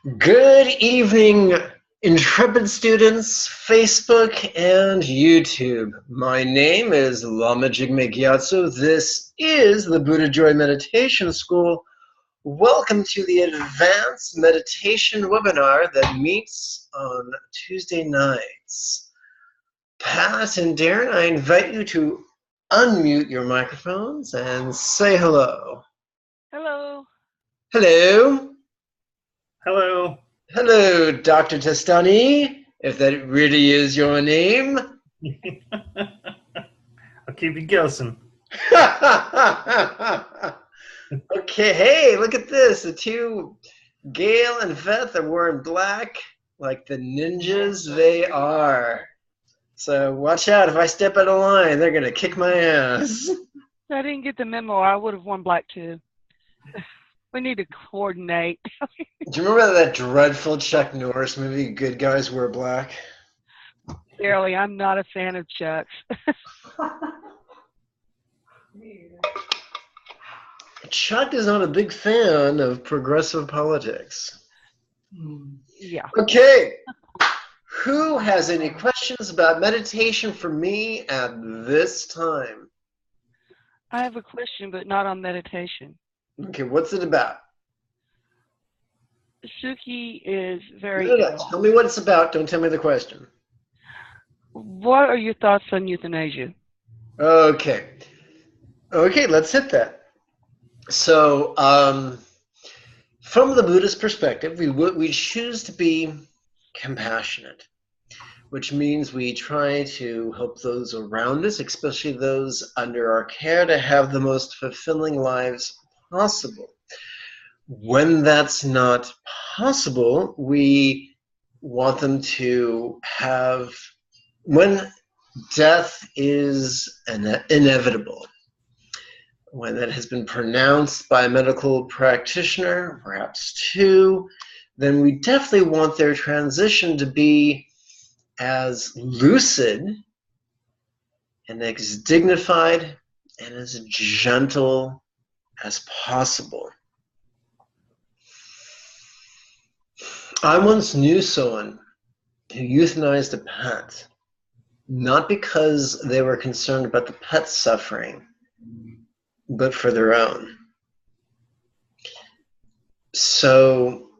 Good evening, intrepid students, Facebook and YouTube. My name is Lama Jigme Gyatso. This is the Buddha Joy Meditation School. Welcome to the advanced meditation webinar that meets on Tuesday nights. Pat and Darren, I invite you to unmute your microphones and say hello. Hello. Hello. Hello. Hello, Dr. Testani, if that really is your name. I'll keep you guessing. Okay, hey, look at this. The two, Gail and Veth, are wearing black like the ninjas they are. So watch out. If I step out of line, they're going to kick my ass. I didn't get the memo. I would have worn black too. We need to coordinate. Do you remember that dreadful Chuck Norris movie, Good Guys Wear Black? Barely. I'm not a fan of Chuck's. Chuck is not a big fan of progressive politics. Yeah. Okay. Who has any questions about meditation for me at this time? I have a question, but not on meditation. Okay, what's it about? Suki is very No. ill. Tell me what it's about. Don't tell me the question. What are your thoughts on euthanasia? Okay. Okay, let's hit that. So, from the Buddhist perspective, we choose to be compassionate, which means we try to help those around us, especially those under our care, to have the most fulfilling lives possible. When that's not possible, we want them to have, when death is inevitable, when that has been pronounced by a medical practitioner, perhaps two, then we definitely want their transition to be as lucid and as dignified and as gentle as possible. I once knew someone who euthanized a pet, not because they were concerned about the pet's suffering, but for their own. So,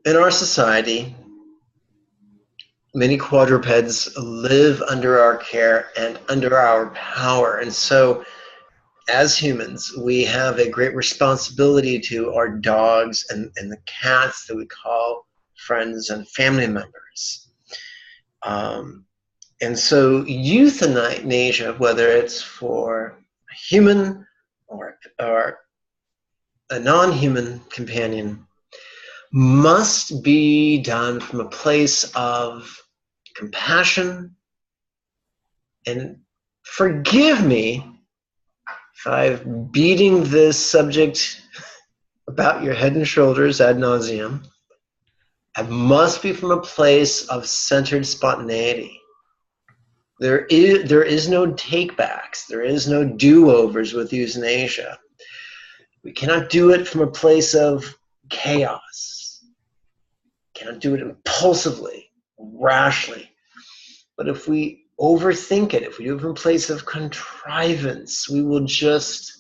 in our society, many quadrupeds live under our care and under our power. And so, as humans, we have a great responsibility to our dogs and the cats that we call friends and family members. And so euthanasia, whether it's for a human or a non-human companion, must be done from a place of compassion. And forgive me if I'm beating this subject about your head and shoulders ad nauseum. It must be from a place of centered spontaneity. There is no takebacks. There is no do-overs with euthanasia. We cannot do it from a place of chaos. We cannot do it impulsively, rashly. But if we overthink it, if we do it from a place of contrivance, we will just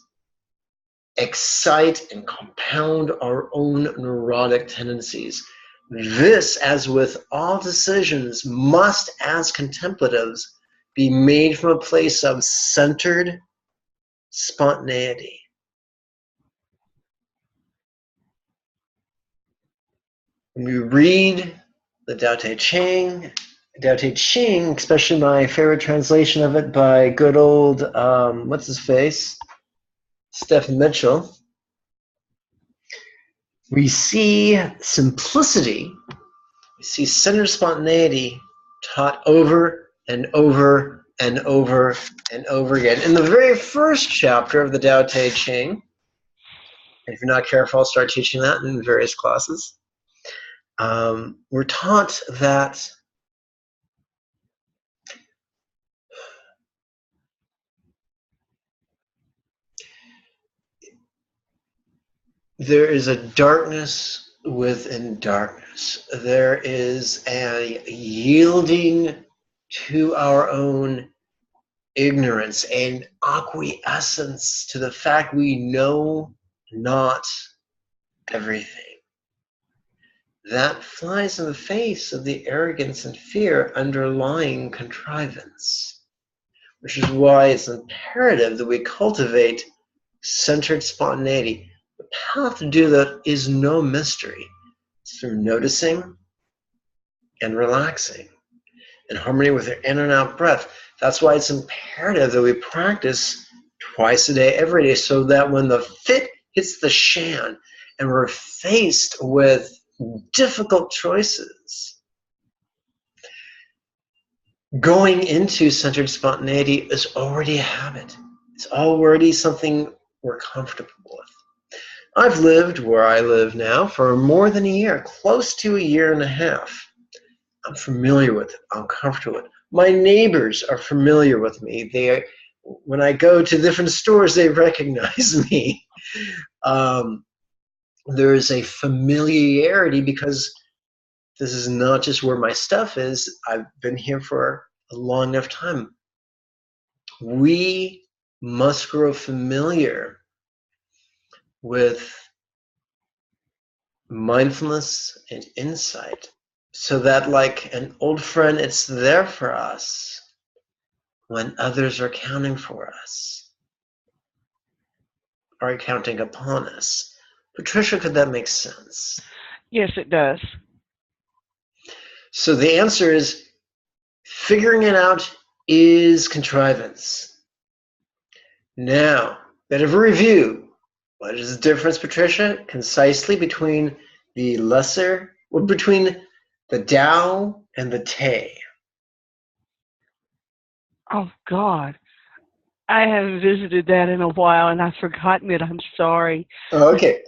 excite and compound our own neurotic tendencies. This, as with all decisions, must, as contemplatives, be made from a place of centered spontaneity. When we read the Tao Te Ching, especially my favorite translation of it by good old, what's his face? Stephen Mitchell, we see simplicity, we see centered spontaneity taught over and over and over and over again. In the very first chapter of the Tao Te Ching, and if you're not careful, I'll start teaching that in various classes, we're taught that there is a darkness within darkness. There is a yielding to our own ignorance and acquiescence to the fact we know not everything. That flies in the face of the arrogance and fear underlying contrivance, which is why it's imperative that we cultivate centered spontaneity. The path to do that is no mystery. It's through noticing and relaxing in harmony with your in and out breath. That's why it's imperative that we practice twice a day, every day, so that when the fit hits the shan and we're faced with difficult choices, going into centered spontaneity is already a habit. It's already something we're comfortable with. I've lived where I live now for more than a year, close to a year and a half. I'm familiar with it. I'm comfortable with it. My neighbors are familiar with me. When I go to different stores, they recognize me. There is a familiarity because this is not just where my stuff is. I've been here for a long enough time. We must grow familiar with mindfulness and insight so that, like an old friend, it's there for us when others are counting for us or counting upon us. Patricia, could that make sense? Yes, it does. So the answer is figuring it out is contrivance. Now, bit of a review. What is the difference, Patricia, concisely between the Tao and the Te? Oh, God. I haven't visited that in a while, and I've forgotten it. I'm sorry. Okay.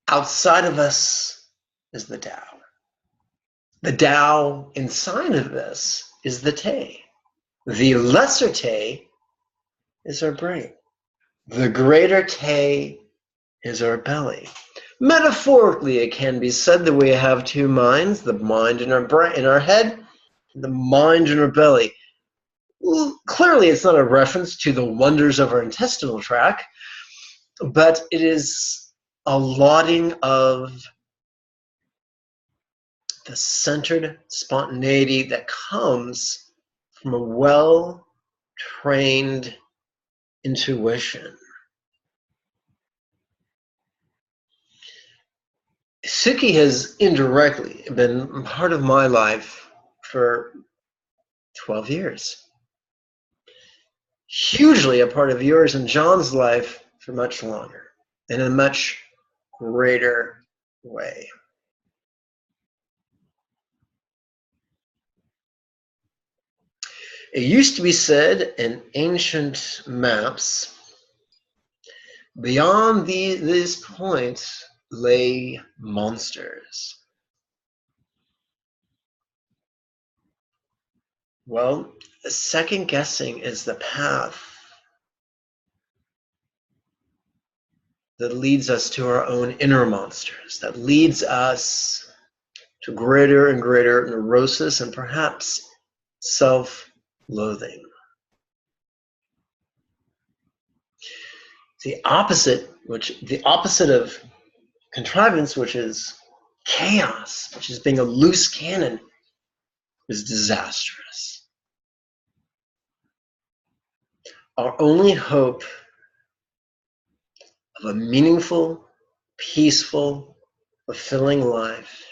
Outside of us is the Tao. The Tao inside of us is the Te. The lesser Te is our brain. The greater Te is our belly. Metaphorically, it can be said that we have two minds, the mind in our brain, in our head, and the mind in our belly. Well, clearly, it's not a reference to the wonders of our intestinal tract, but it is a lauding of the centered spontaneity that comes from a well-trained intuition. Suki has indirectly been part of my life for 12 years. Hugely a part of yours and John's life for much longer, in a much greater way. It used to be said in ancient maps, beyond these points lay monsters. Well, second guessing is the path that leads us to our own inner monsters, that leads us to greater and greater neurosis and perhaps self-loathing. The opposite of contrivance, which is chaos, which is being a loose cannon, is disastrous. Our only hope of a meaningful, peaceful, fulfilling life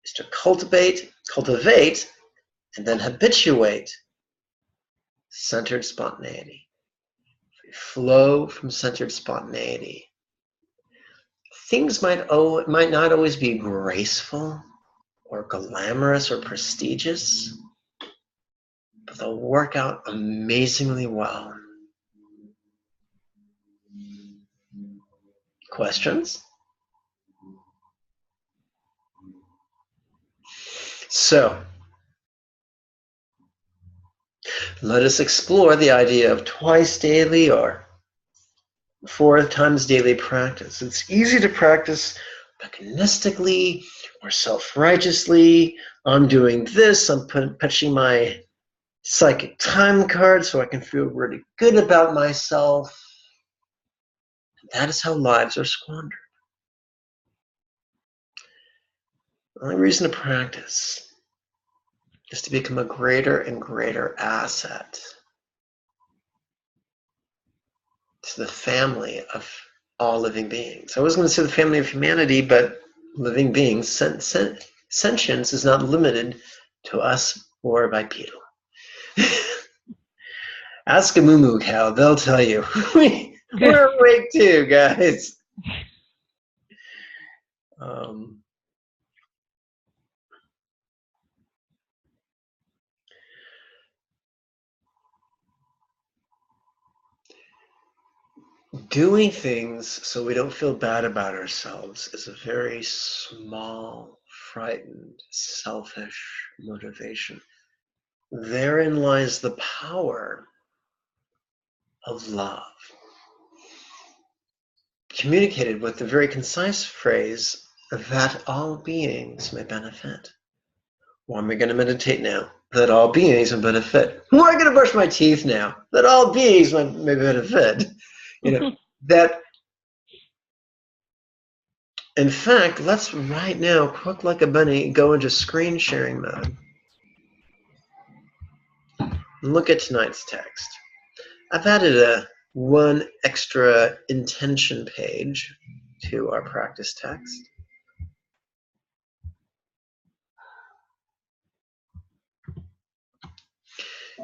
is to cultivate, and then habituate centered spontaneity. We flow from centered spontaneity. Things might not always be graceful or glamorous or prestigious, but they'll work out amazingly well. Questions? So, let us explore the idea of twice daily or 4 times daily practice. It's easy to practice mechanistically or self-righteously. I'm doing this, I'm punching my psychic time card so I can feel really good about myself. That is how lives are squandered. The only reason to practice is to become a greater and greater asset to the family of all living beings. I was going to say the family of humanity, but living beings, sentience is not limited to us or bipedal. Ask a moo cow, they'll tell you. We're awake too, guys. Doing things so we don't feel bad about ourselves is a very small, frightened, selfish motivation. Therein lies the power of love, communicated with the very concise phrase that all beings may benefit. Well, am I going to meditate now? That all beings may benefit. Well, I'm going to brush my teeth now. That all beings may benefit. That. In fact, let's right now, quick like a bunny, go into screen sharing mode. And look at tonight's text. I've added one extra intention page to our practice text.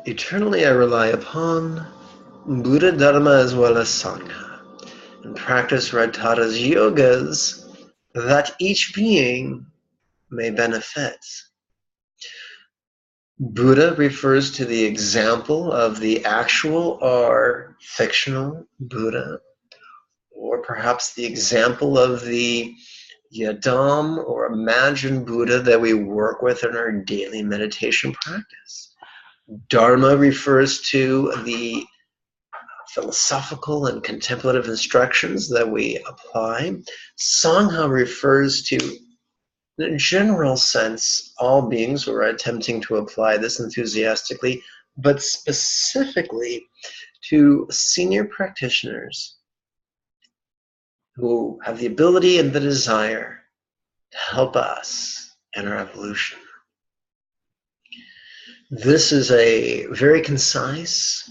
Eternally I rely upon Buddha, Dharma, as well as Sangha, and practice Red Tata's yogas that each being may benefit. Buddha refers to the example of the actual or fictional Buddha, or perhaps the example of the yadam or imagined Buddha that we work with in our daily meditation practice. Dharma refers to the philosophical and contemplative instructions that we apply. Sangha refers to, in a general sense, all beings who are attempting to apply this enthusiastically, but specifically to senior practitioners who have the ability and the desire to help us in our evolution. This is a very concise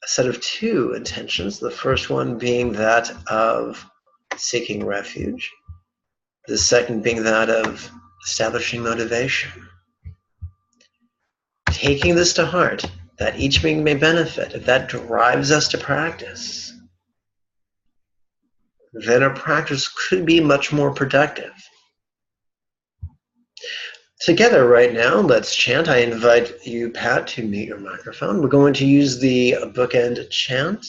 set of 2 intentions, the first one being that of seeking refuge, the second being that of establishing motivation. Taking this to heart, that each being may benefit, if that drives us to practice, then our practice could be much more productive. Together right now, let's chant. I invite you, Pat, to mute your microphone. We're going to use the bookend chant.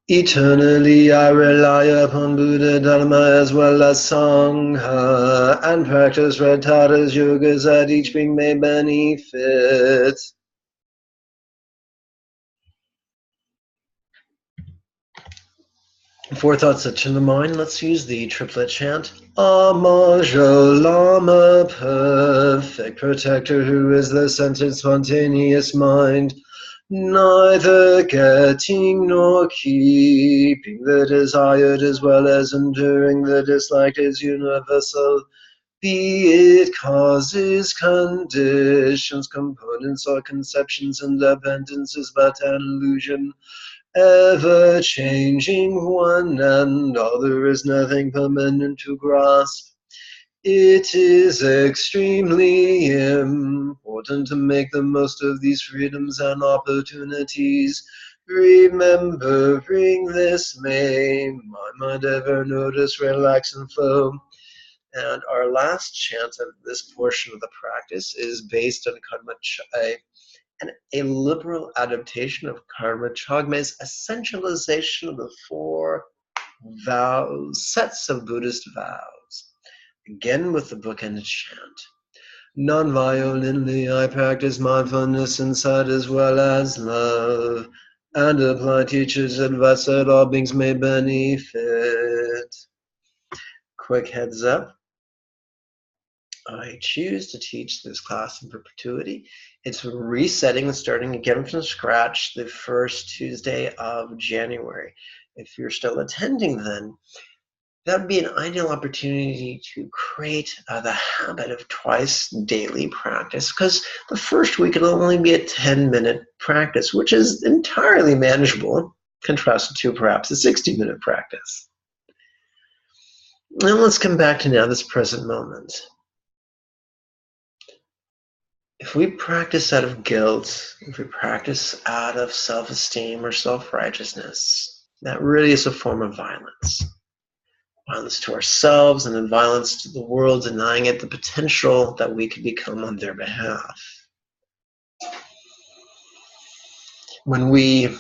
Eternally I rely upon Buddha, Dharma, as well as Sangha, and practice Red Tata's yogas that each being may benefit. For thoughts that turn the mind, let's use the triplet chant. Amajo Lama, perfect protector, who is the centered, spontaneous mind, neither getting nor keeping the desired, as well as enduring the disliked, is universal. Be it causes, conditions, components, or conceptions, independence is but an illusion. Ever changing one and all, there is nothing permanent to grasp. It is extremely important to make the most of these freedoms and opportunities. Remembering this may my mind ever notice, relax, and flow. And our last chant of this portion of the practice is based on a liberal adaptation of Karma Chagme's essentialization of the 4 sets of Buddhist vows. Again with the bookend chant. Non-violently I practice mindfulness inside as well as love. and apply teachers advice that all beings may benefit. Quick heads up. I choose to teach this class in perpetuity. It's resetting and starting again from scratch the first Tuesday of January. If you're still attending then, that would be an ideal opportunity to create the habit of twice daily practice, because the first week it'll only be a 10-minute practice, which is entirely manageable, contrasted to perhaps a 60-minute practice. And let's come back to now this present moment. If we practice out of guilt, if we practice out of self-esteem or self-righteousness, that really is a form of violence. Violence to ourselves and then violence to the world, denying it the potential that we could become on their behalf. When we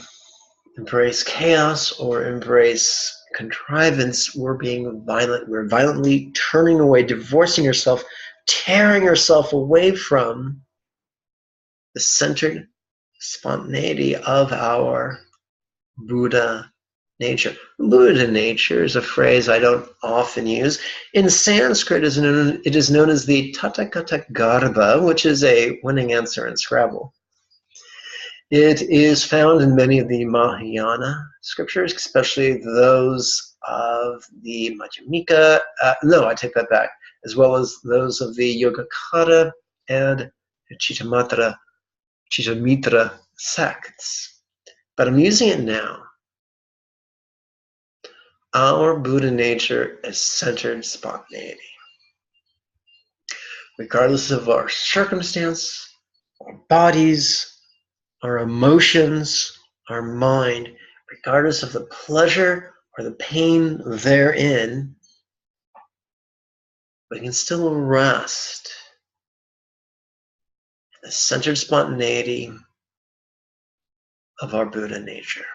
embrace chaos or embrace contrivance, we're being violent. We're violently turning away, divorcing yourself, tearing yourself away from the centered spontaneity of our Buddha nature. Buddha nature is a phrase I don't often use. In Sanskrit, it is known as the Tathagata Garbha, which is a winning answer in Scrabble. It is found in many of the Mahayana scriptures, especially those of the Madhyamika. No, I take that back. As well as those of the Yogacara and Chittamitra sects. But I'm using it now. Our Buddha nature is centered spontaneity. Regardless of our circumstance, our bodies, our emotions, our mind, regardless of the pleasure or the pain therein, we can still rest in the centered spontaneity of our Buddha nature.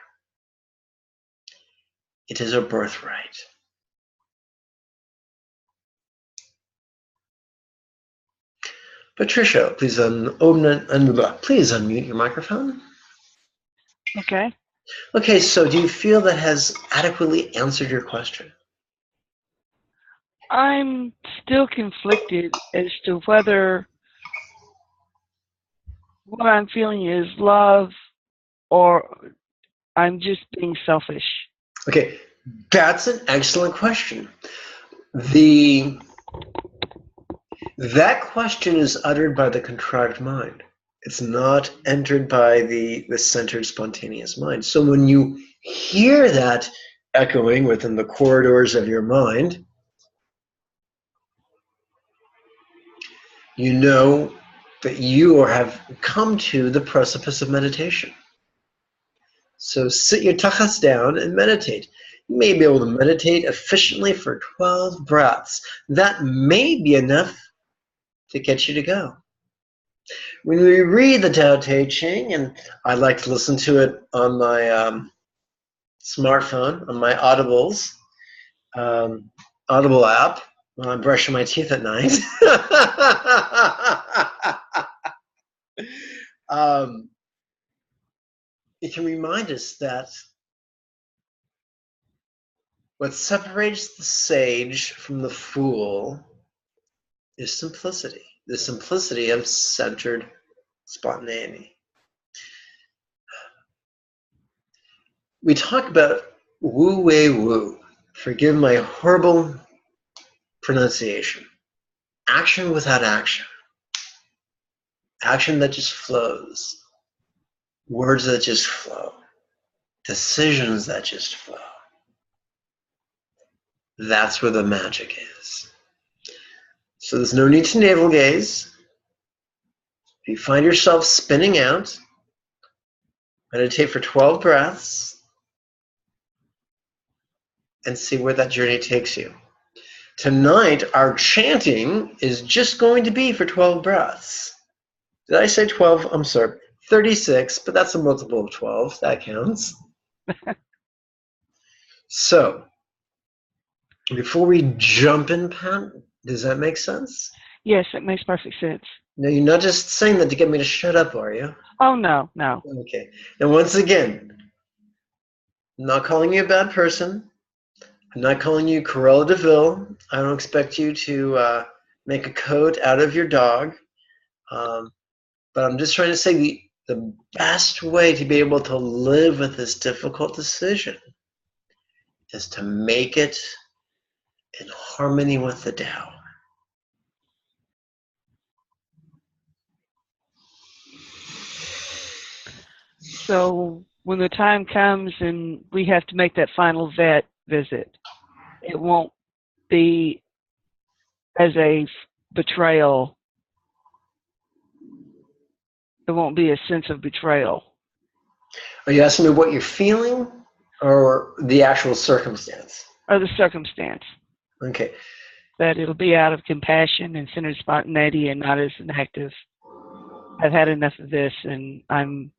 It is our birthright. Patricia, please unmute your microphone. Okay. Okay, so do you feel that has adequately answered your question? I'm still conflicted as to whether what I'm feeling is love or I'm just being selfish. Okay, that's an excellent question. That question is uttered by the contrived mind. It's not entered by the centered spontaneous mind. So when you hear that echoing within the corridors of your mind, you know that you have come to the precipice of meditation. So sit your takhas down and meditate. You may be able to meditate efficiently for 12 breaths. That may be enough to get you to go. When we read the Tao Te Ching, and I like to listen to it on my smartphone, on my Audible app, when I'm brushing my teeth at night. It can remind us that what separates the sage from the fool is simplicity, the simplicity of centered spontaneity. We talk about wu wei wu. Forgive my horrible pronunciation. Action without action. Action that just flows. Words that just flow. Decisions that just flow. That's where the magic is. So there's no need to navel gaze. If you find yourself spinning out, meditate for 12 breaths and see where that journey takes you. Tonight, our chanting is just going to be for 12 breaths. Did I say 12? I'm sorry, 36, but that's a multiple of 12. That counts. So, before we jump in, Pat, does that make sense? Yes, it makes perfect sense. No, you're not just saying that to get me to shut up, are you? Oh, no, no. Okay. And once again, I'm not calling you a bad person. I'm not calling you Cruella de Vil. I don't expect you to make a coat out of your dog. But I'm just trying to say the best way to be able to live with this difficult decision is to make it in harmony with the Tao. So when the time comes and we have to make that final vet visit, it won't be as a betrayal. It won't be a sense of betrayal. Are you asking me what you're feeling or the actual circumstance? Or the circumstance. Okay. That it'll be out of compassion and centered spontaneity and not as an active, I've had enough of this and I'm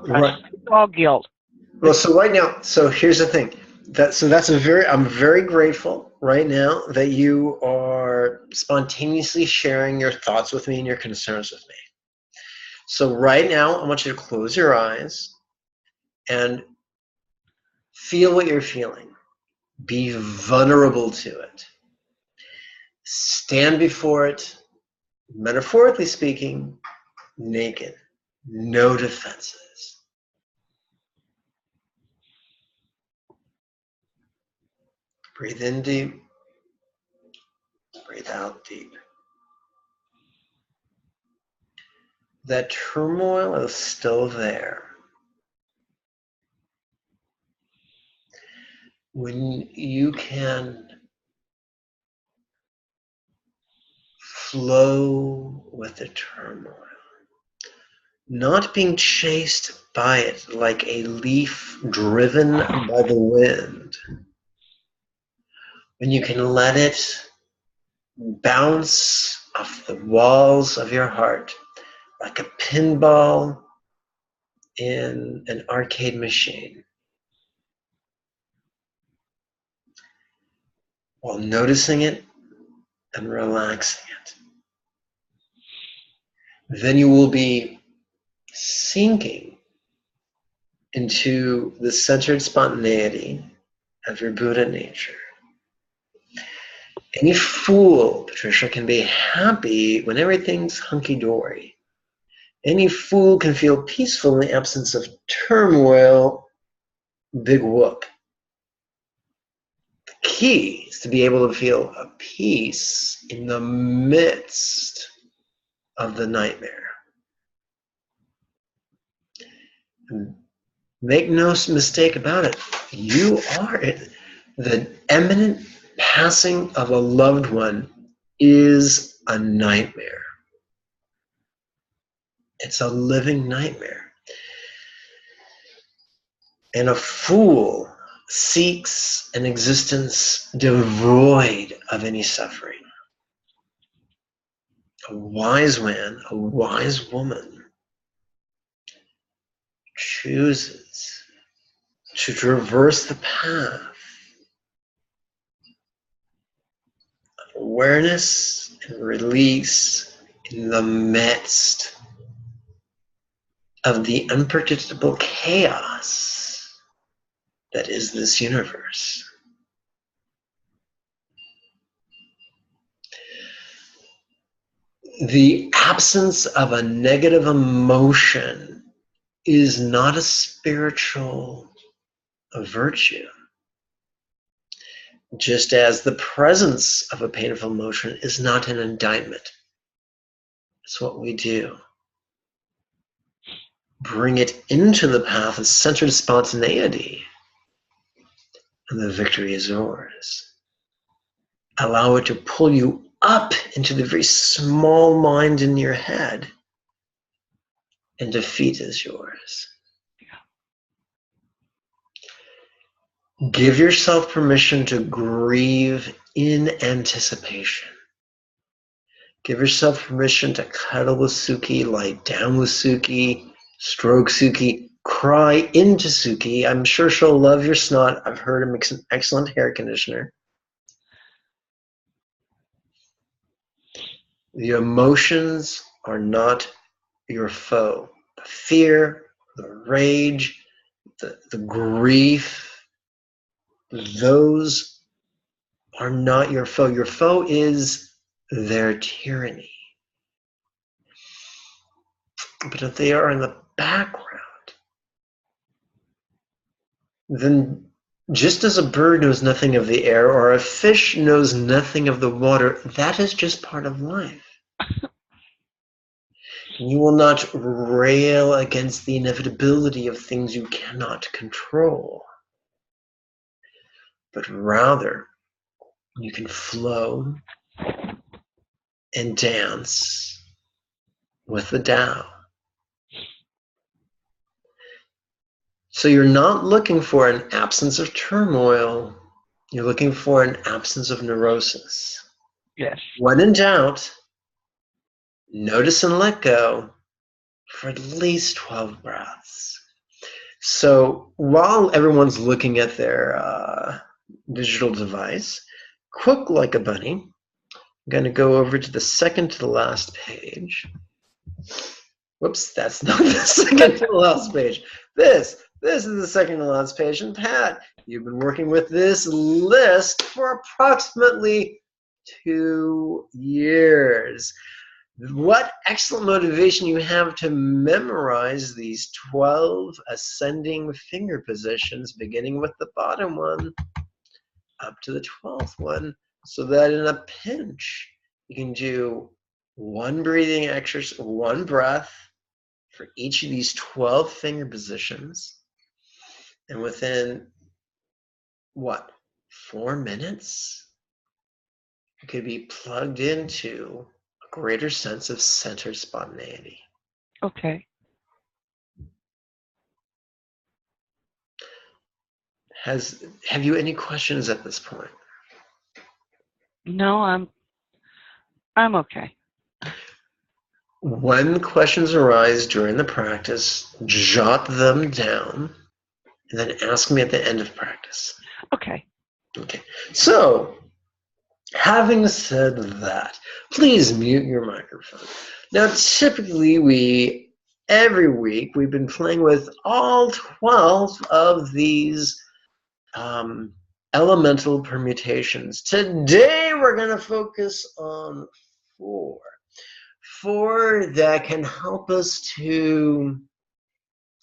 Right. It's all guilt. Well, so right now, so here's the thing. I'm very grateful right now that you are spontaneously sharing your thoughts with me and your concerns with me. So right now, I want you to close your eyes and feel what you're feeling. Be vulnerable to it. Stand before it, metaphorically speaking, naked. No defenses. Breathe in deep. Breathe out deep. That turmoil is still there. When you can flow with the turmoil, not being chased by it like a leaf driven by the wind, when you can let it bounce off the walls of your heart like a pinball in an arcade machine, while noticing it and relaxing it. Then you will be sinking into the centered spontaneity of your Buddha nature. Any fool, Patricia, can be happy when everything's hunky-dory. Any fool can feel peaceful in the absence of turmoil, big whoop. The key is to be able to feel a peace in the midst of the nightmare. And make no mistake about it, you are it. The imminent passing of a loved one is a nightmare. It's a living nightmare. And a fool seeks an existence devoid of any suffering. A wise man, a wise woman chooses to traverse the path of awareness and release in the midst of the unpredictable chaos that is this universe. The absence of a negative emotion is not a spiritual virtue, just as the presence of a painful emotion is not an indictment. It's what we do. Bring it into the path of centered spontaneity, and the victory is yours. Allow it to pull you up into the very small mind in your head, and defeat is yours. Give yourself permission to grieve in anticipation. Give yourself permission to cuddle with Suki, lie down with Suki, stroke Suki, cry into Suki. I'm sure she'll love your snot. I've heard it makes an excellent hair conditioner. The emotions are not your foe. The fear, the rage, the grief, those are not your foe. Your foe is their tyranny. But if they are in the background, then just as a bird knows nothing of the air or a fish knows nothing of the water, that is just part of life. You will not rail against the inevitability of things you cannot control, but rather you can flow and dance with the Tao. So you're not looking for an absence of turmoil. You're looking for an absence of neurosis. Yes. When in doubt, notice and let go for at least 12 breaths. So while everyone's looking at their digital device, quick like a bunny, I'm going to go over to the second to the last page. Whoops, that's not the second to the last page. This is the second to the last page. And Pat, you've been working with this list for approximately 2 years. What excellent motivation you have to memorize these 12 ascending finger positions, beginning with the bottom one up to the 12th one, so that in a pinch, you can do one breathing exercise, one breath for each of these 12 finger positions. And within, 4 minutes, you could be plugged into a greater sense of centered spontaneity. Okay. Have you any questions at this point? No, I'm okay. When questions arise during the practice, jot them down and then ask me at the end of practice. Okay. Okay. So, having said that, please mute your microphone. Now, typically, every week, we've been playing with all 12 of these elemental permutations. Today, we're going to focus on 4. 4 that can help us to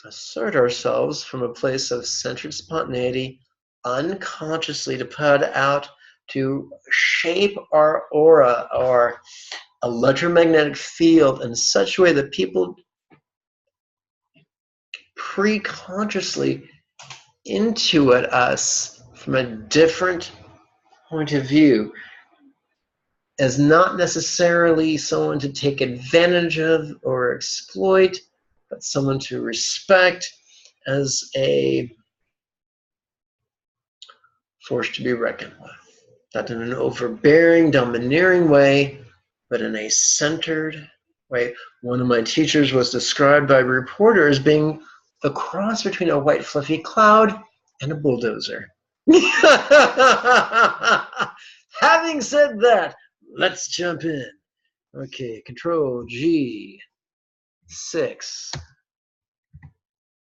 assert ourselves from a place of centered spontaneity, unconsciously to put out, to shape our aura, our electromagnetic field in such a way that people pre-consciously intuit us from a different point of view, as not necessarily someone to take advantage of or exploit, but someone to respect as a force to be reckoned with. Not in an overbearing, domineering way, but in a centered way. One of my teachers was described by a reporter as being the cross between a white fluffy cloud and a bulldozer. Having said that, let's jump in. Okay, Control G, 6,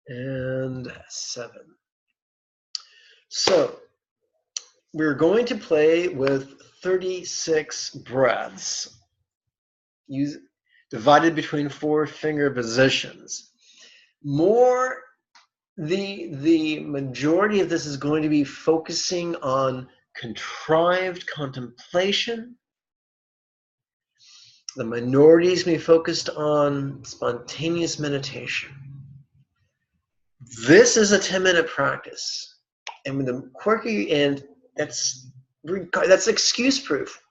and 7. So, we're going to play with 36 breaths, divided between 4 finger positions. The majority of this is going to be focusing on contrived contemplation. The minority is going to be focused on spontaneous meditation. This is a 10-minute practice, and with the quirky end, that's excuse proof.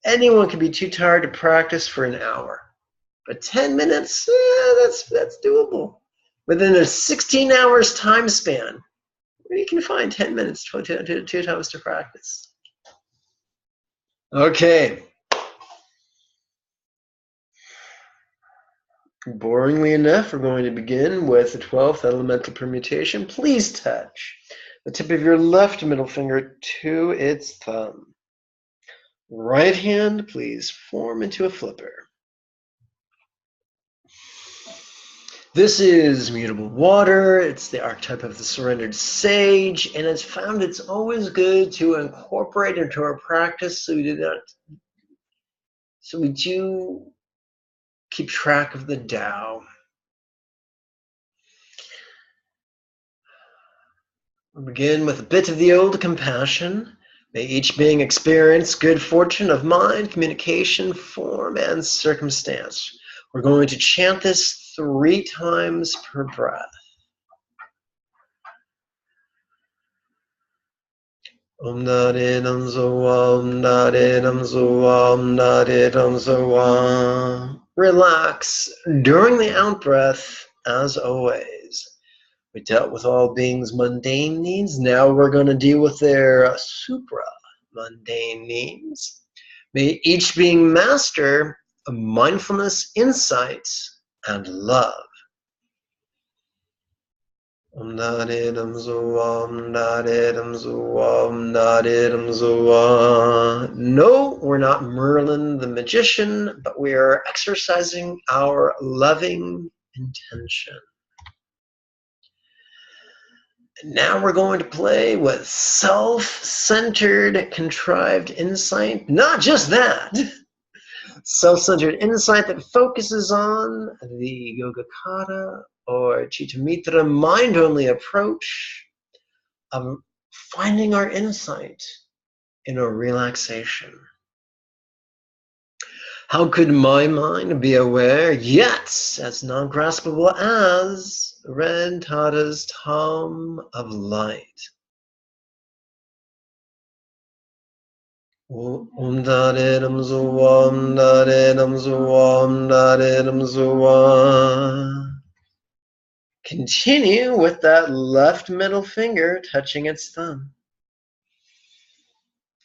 Anyone can be too tired to practice for an hour, but 10 minutes, that's doable. Within a 16 hours time span, you can find 10 minutes, two times to practice. Okay. Boringly enough, we're going to begin with the 12th elemental permutation. Please touch the tip of your left middle finger to its thumb. Right hand, please form into a flipper. This is mutable water. It's the archetype of the surrendered sage, and it's found it's always good to incorporate into our practice so we do keep track of the Tao. We'll begin with a bit of the old compassion. May each being experience good fortune of mind, communication, form, and circumstance. We're going to chant this 3 times per breath. Om Nare Nam Om Nare Nam Om Nare Nam. Relax during the out breath, as always. We dealt with all beings' mundane needs. Now we're going to deal with their supra-mundane needs. May each being master of mindfulness, insight, and love. Om Nare Nam Om Nare Nam Om Nare Nam. No, we're not Merlin the magician, but we are exercising our loving intention. Now we're going to play with self-centered, contrived insight. Not just that. Self-centered insight that focuses on the Yogacara or Chittamitra mind-only approach of finding our insight in a relaxation. How could my mind be aware, yet as non-graspable as Red Tata's Tom of Light? Om Dare Nam Om Dare Nam Om Dare Nam. Continue with that left middle finger touching its thumb.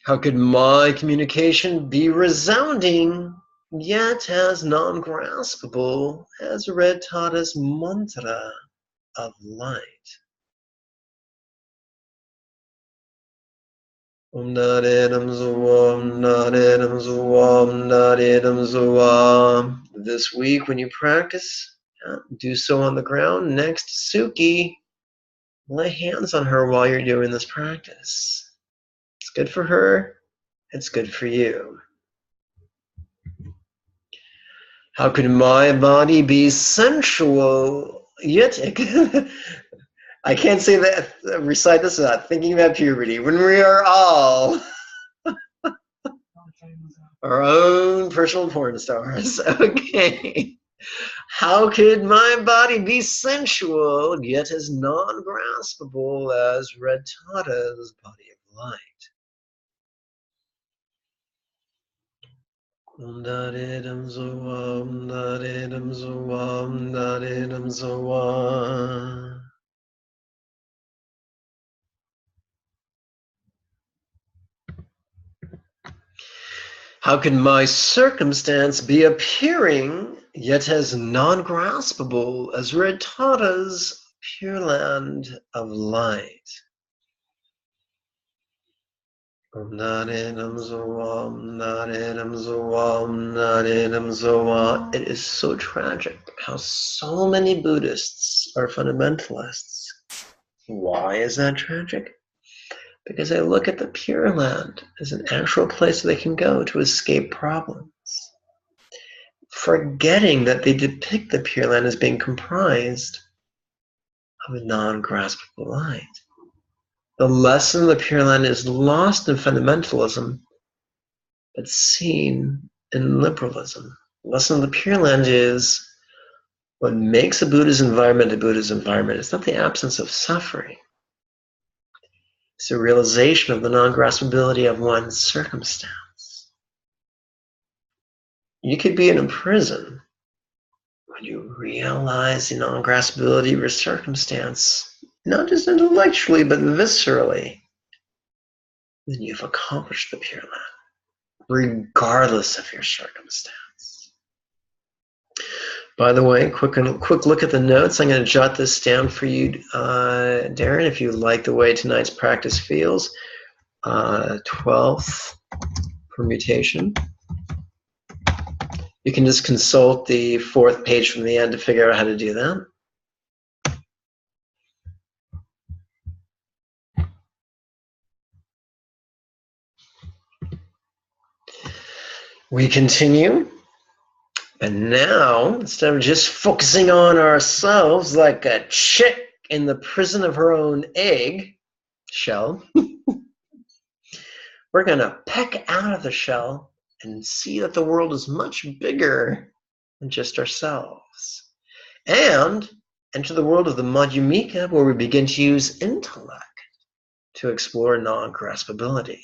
How could my communication be resounding, yet as non-graspable as Red Tata's mantra of light? Om Nare Nam Om Nare Nam Om Nare Nam. This week when you practice, do so on the ground next to Suki. Lay hands on her while you're doing this practice. It's good for her. It's good for you. How could my body be sensual, yet I can't say that, recite this without thinking about puberty. When we are all our own personal porn stars. Okay. How could my body be sensual, yet as non-graspable as Red Tata's body of light? Om Dare Nam Om Dare Nam Om Dare Nam. How can my circumstance be appearing, yet as non-graspable as Red Tata's Pure Land of Light? Om Nare Nam Om Nare Nam Om Nare Nam. It is so tragic how so many Buddhists are fundamentalists. Why is that tragic? Because they look at the Pure Land as an actual place they can go to escape problems, forgetting that they depict the Pure Land as being comprised of a non-graspable light. The lesson of the Pure Land is lost in fundamentalism, but seen in liberalism. The lesson of the Pure Land is what makes a Buddha's environment a Buddha's environment. It's not the absence of suffering. It's the realization of the non-graspability of one's circumstance. You could be in a prison when you realize the non-graspability of your circumstance, not just intellectually, but viscerally. Then you've accomplished the Pure Land, regardless of your circumstance. By the way, quick look at the notes. I'm going to jot this down for you, Darren, if you like the way tonight's practice feels. 12th permutation. You can just consult the 4th page from the end to figure out how to do that. We continue. And now, instead of just focusing on ourselves like a chick in the prison of her own egg shell, we're going to peck out of the shell and see that the world is much bigger than just ourselves. And enter the world of the Madhyamika, where we begin to use intellect to explore non-graspability.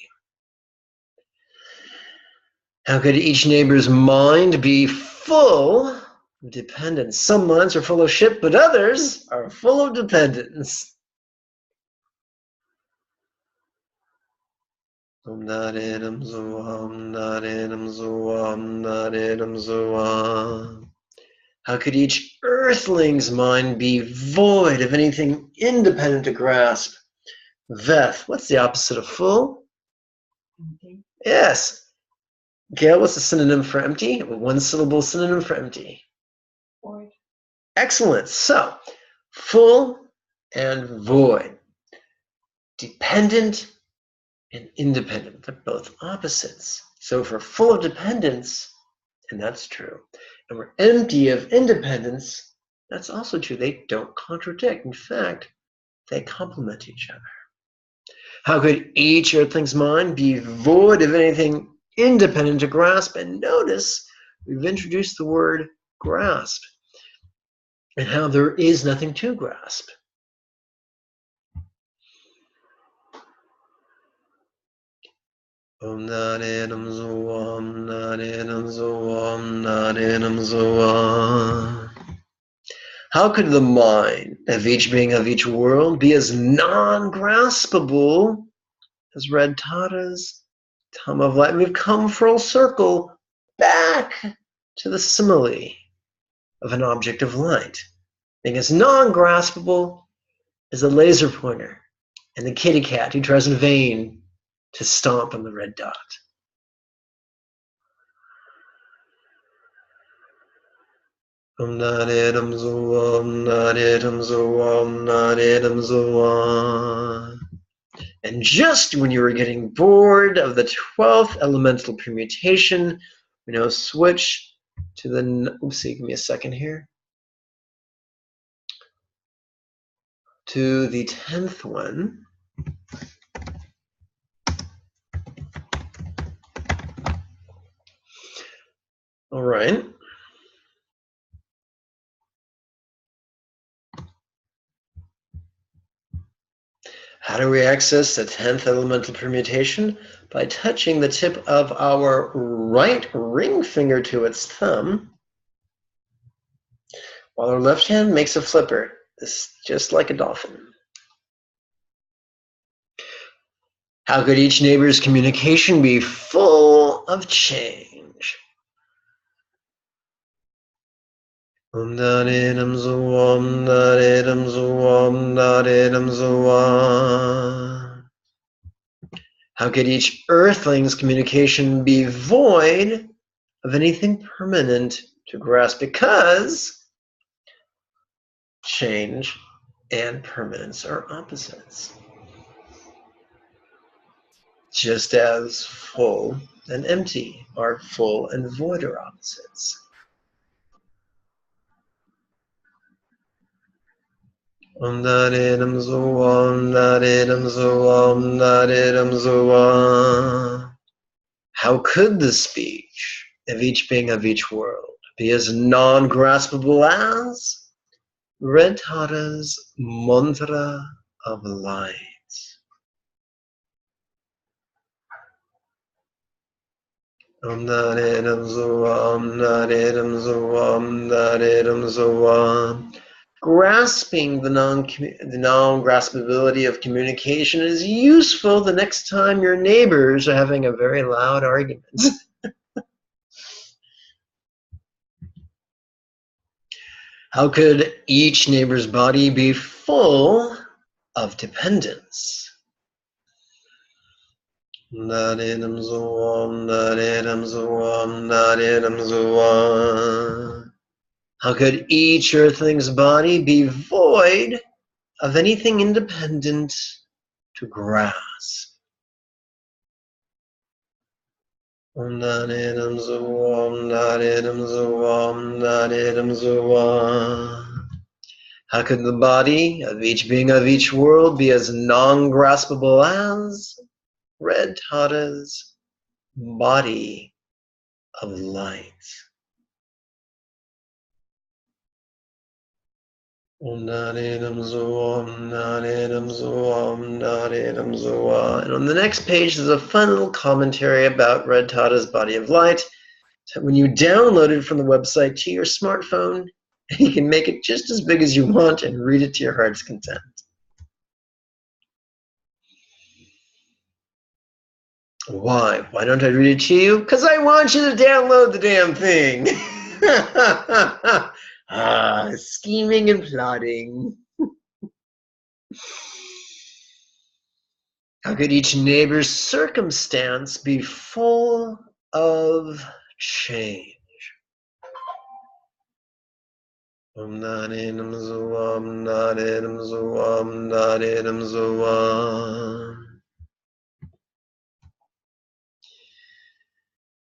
How could each neighbor's mind be full of dependence? Some minds are full of shit, but others are full of dependence. Om Narinam Zoam, Narinam Zoam, Narinam Zoam. How could each earthling's mind be void of anything independent to grasp? Veth, what's the opposite of full? Empty. Yes. Gail, what's the synonym for empty? One syllable synonym for empty. Void. Excellent. So, full and void. Dependent and independent. They're both opposites. So if we're full of dependence, and that's true, and we're empty of independence, that's also true. They don't contradict. In fact, they complement each other. How could each earthling's mind be void of anything independent to grasp? And notice we've introduced the word grasp and how there is nothing to grasp. Om Narinam Zoam, Narinam Zoam, Narinam Zoam. How could the mind of each being of each world be as non-graspable as red Tata's tongue of light? And we've come full circle back to the simile of an object of light. Being as non-graspable as a laser pointer and the kitty cat who tries in vain to stomp on the red dot. Om Narinam Zoam, Narinam Zoam, Narinam Zoam. And just when you were getting bored of the 12th elemental permutation, we now switch to the, oopsie, give me a second here, to the 10th one. All right. How do we access the 10th elemental permutation? By touching the tip of our right ring finger to its thumb, while our left hand makes a flipper. This just like a dolphin. How could each neighbor's communication be full of change? Om Narinam Zoam, Narinam Zoam, Narinam Zoam. How could each earthling's communication be void of anything permanent to grasp? Because change and permanence are opposites. Just as full and empty are full and void are opposites. Om Narinam Zoam, Narinam Zoam, Narinam Zoam. How could the speech of each being of each world be as non-graspable as Red Tata's mantra of light? Om Narinam Zoam, Narinam Zoam, Narinam Zoam. Grasping the non-graspability of communication is useful the next time your neighbors are having a very loud argument. How could each neighbor's body be full of dependence? Narinam Zoam, Narinam Zoam, Narinam Zoam. How could each earthling's body be void of anything independent to grasp? Om Nanidam Zuam Nanidam Zuam Nanidam Zuam. How could the body of each being of each world be as non-graspable as Red Tata's body of light? Om Nanidam Zuam Nanidam Zuam Nanidam Zuam. And on the next page, there's a fun little commentary about Red Tata's body of light. When you download it from the website to your smartphone, you can make it just as big as you want and read it to your heart's content. Why? Why don't I read it to you? Because I want you to download the damn thing. Scheming and plotting. How could each neighbor's circumstance be full of change? Om Nanidam Zuam Nanidam Zuam Nanidam Zuam.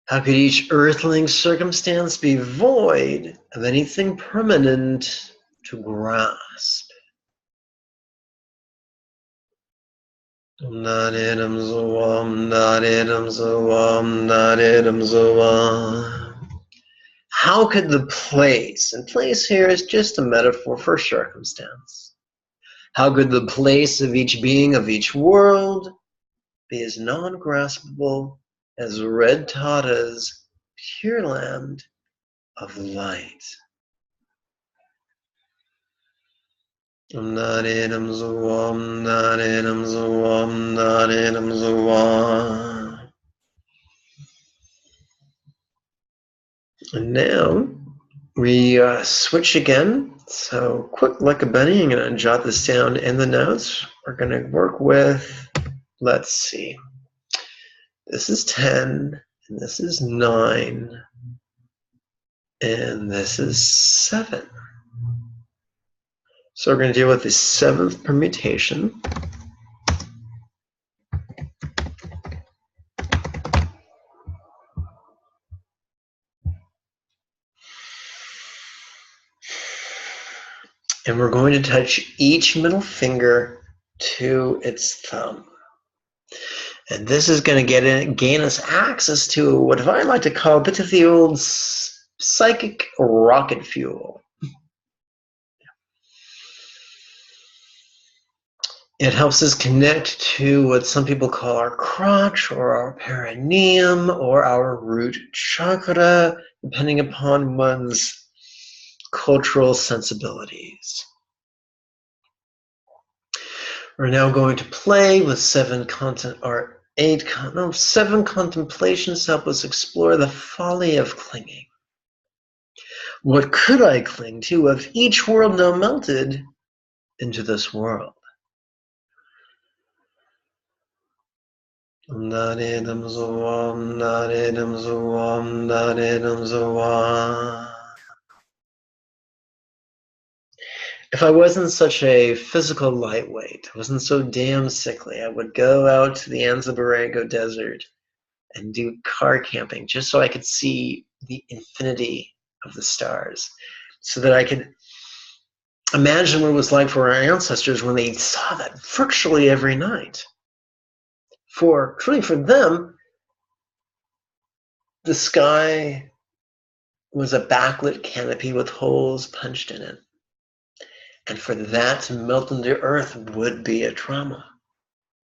How could each earthling circumstance be void of anything permanent to grasp? Om Nanidam Zuam Nanidam Zuam Nanidam Zuam. How could the place, and place here is just a metaphor for circumstance. How could the place of each being of each world be as non-graspable as Red Tata's pure land of light? Om Nanidam Zuam Nanidam Zuam Nanidam Zuam. And now we switch again. So quick like a bunny, I'm going to jot this down in the notes. We're going to work with, let's see, this is 10, and this is 9, and this is 7. So we're going to deal with the 7th permutation. And we're going to touch each middle finger to its thumb. And this is going to gain us access to what I like to call a bit of the old psychic rocket fuel. It helps us connect to what some people call our crotch or our perineum or our root chakra, depending upon one's cultural sensibilities. We're now going to play with 7 contemplations to help us explore the folly of clinging. What could I cling to if each world now melted into this world? Nanidam Zuam Nanidam Zuam Nanidam Zuam. If I wasn't such a physical lightweight, I wasn't so damn sickly, I would go out to the Anza Borrego Desert and do car camping just so I could see the infinity of the stars, so that I could imagine what it was like for our ancestors when they saw that virtually every night. For truly for them, the sky was a backlit canopy with holes punched in it. And for that to melt into earth would be a trauma,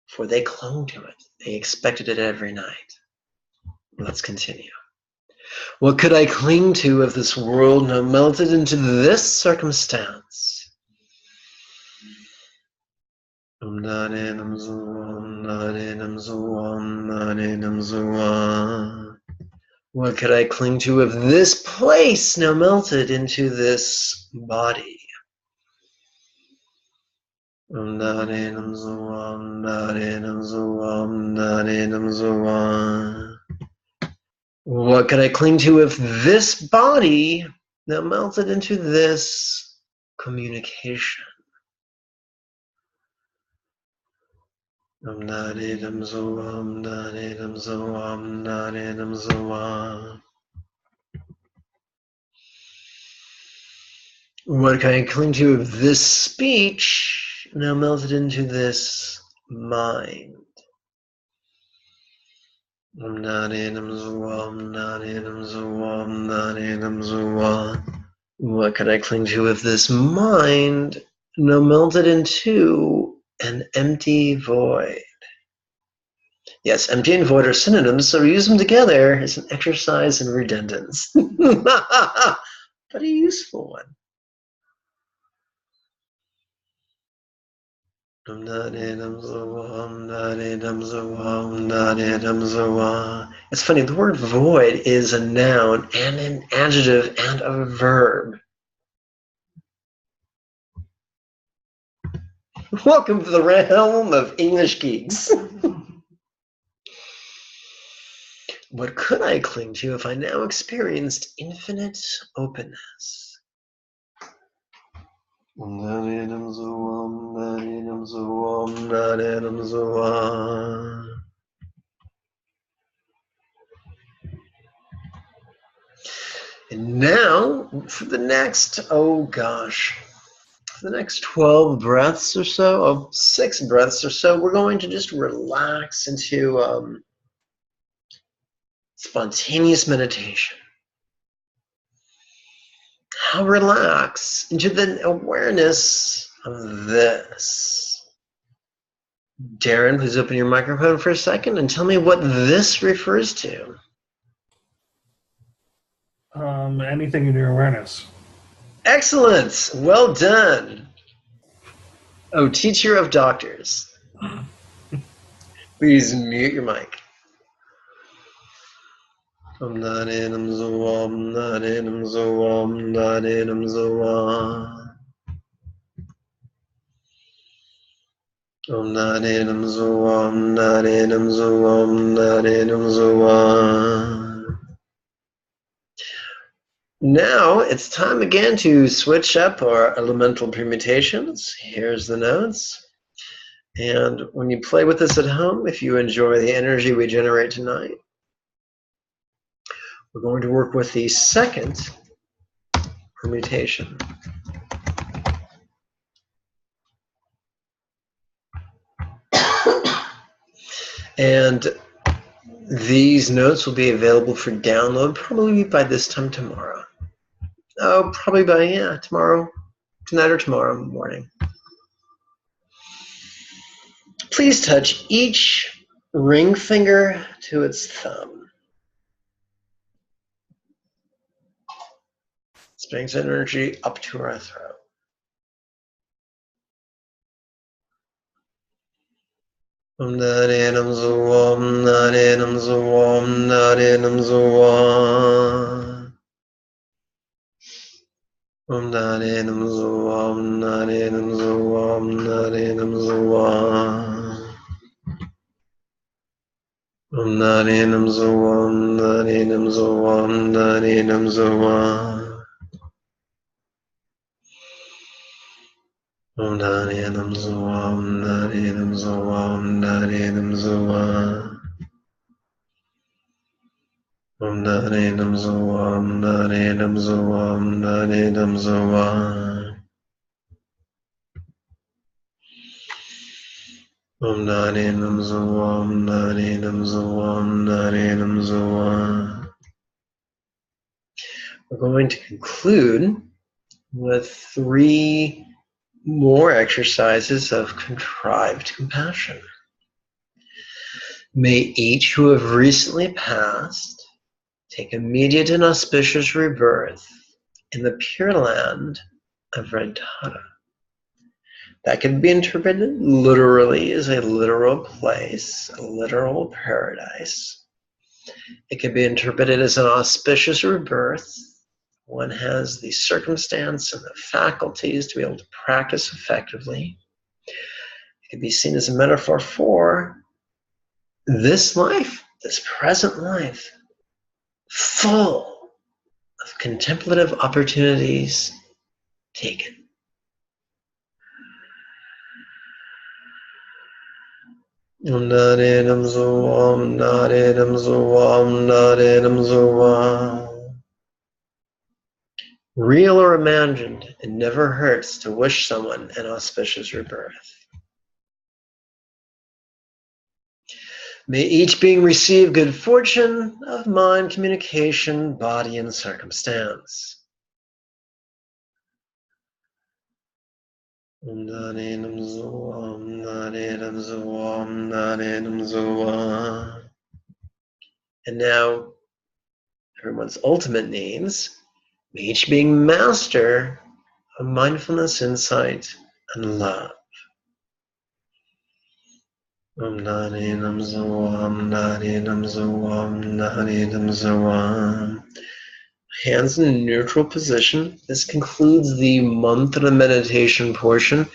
for they clung to it. They expected it every night. Let's continue. What could I cling to if this world now melted into this circumstance? Om Nanidam Zuam Nanidam Zuam Nanidam Zuam. What could I cling to if this place now melted into this body? Om Nanidam Zuam Nanidam Zuam Nanidam Zuam. What could I cling to if this body now melted into this communication? Om Nani Nam Zo Om Nani Nam Zo Om Nani Nam Zo Om. What can I cling to of this speech now melted into this mind? Om Nani Nam Zo Om Nani Nam Zo Om Nani Nam Zo Om. What can I cling to of this mind now melted into an empty void? Yes, empty and void are synonyms, so use them together as an exercise in redundance. But a useful one. It's funny, the word void is a noun and an adjective and a verb. Welcome to the realm of English geeks. What could I cling to if I now experienced infinite openness? And now, for the next, for the next 12 breaths or so, 6 breaths or so, we're going to just relax into spontaneous meditation. How relax into the awareness of this. Darren, please open your microphone for a second and tell me what this refers to. Anything in your awareness. Excellent. Well done. Oh, teacher of doctors. Please mute your mic. Om Nani Nam Zo Om Nani Nam Zo Om Nani Nam Zo Om. Om Nani Nam Zo Om Nani Nam Zo Om Nani Nam Zo Om. Now it's time again to switch up our elemental permutations. Here's the notes. And when you play with this at home, if you enjoy the energy we generate tonight, we're going to work with the second permutation. And these notes will be available for download probably by this time tomorrow. Oh, probably by, tomorrow, tonight or tomorrow morning. Please touch each ring finger to its thumb. This brings energy up to our throat. Om Nani Nam Zo Om Nani Nam Zo Om Nani Nam Zo Om. Om Nani Nam Zo Om Nani Nam Zo Om Nani Nam Zo Om. Om Nani Nam Zo Om Nani Nam Zo Om Nani Nam Zo Om. Om Nani Nam Zo Om Nani Nam Zo Om Nani Nam Zo Om. Om Nani Nam Zo Om Nani Nam Zo Om Nani Nam Zo Om. Om Nani Nam Zo Om Nani Nam Zo Om Nani Nam Zo Om. We're going to conclude with 3 more exercises of contrived compassion. May each who have recently passed take immediate and auspicious rebirth in the pure land of Redtata. That can be interpreted literally as a literal place, a literal paradise. It can be interpreted as an auspicious rebirth. One has the circumstance and the faculties to be able to practice effectively. It can be seen as a metaphor for this life, this present life, full of contemplative opportunities taken. Om Narinam Zoam Narinam Zoam Narinam Zoam. Real or imagined, it never hurts to wish someone an auspicious rebirth. May each being receive good fortune of mind, communication, body, and circumstance. Om Narinam Zoam Narinam Zoam Narinam Zoam. And now, everyone's ultimate needs. May each being master of mindfulness, insight, and love. Om Narinam Zoam Narinam Zoam Narinam Zoam. Hands in a neutral position. This concludes the mantra meditation portion.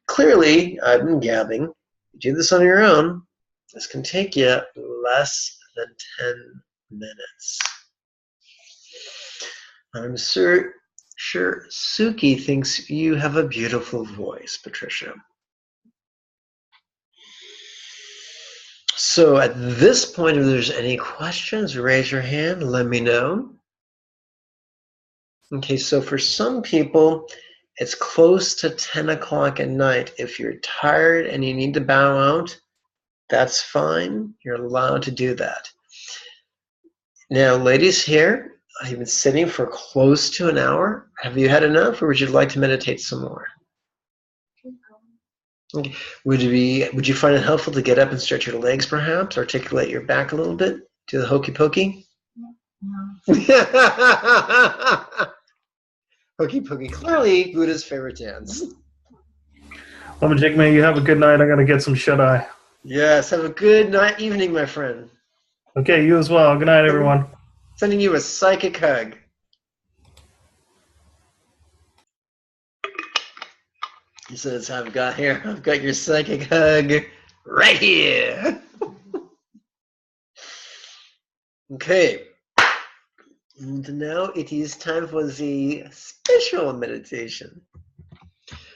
Clearly, I've been gabbing. You do this on your own. This can take you less than 10 minutes. I'm sure Suki thinks you have a beautiful voice, Patricia. So at this point, if there's any questions, raise your hand, let me know. Okay, so for some people, it's close to 10 o'clock at night. If you're tired and you need to bow out, that's fine. You're allowed to do that. Now, ladies here, I've been sitting for close to an hour. Have you had enough, or would you like to meditate some more? Okay. Would you find it helpful to get up and stretch your legs, perhaps, articulate your back a little bit, do the hokey pokey? No. Hokey pokey, clearly Buddha's favorite dance. Lama Jigme, you have a good night. I gotta get some shut-eye. Yes, have a good night, evening, my friend. Okay, you as well. Good night, everyone. Sending you a psychic hug. He says, I've got your psychic hug right here. Okay. And now it is time for the special meditation.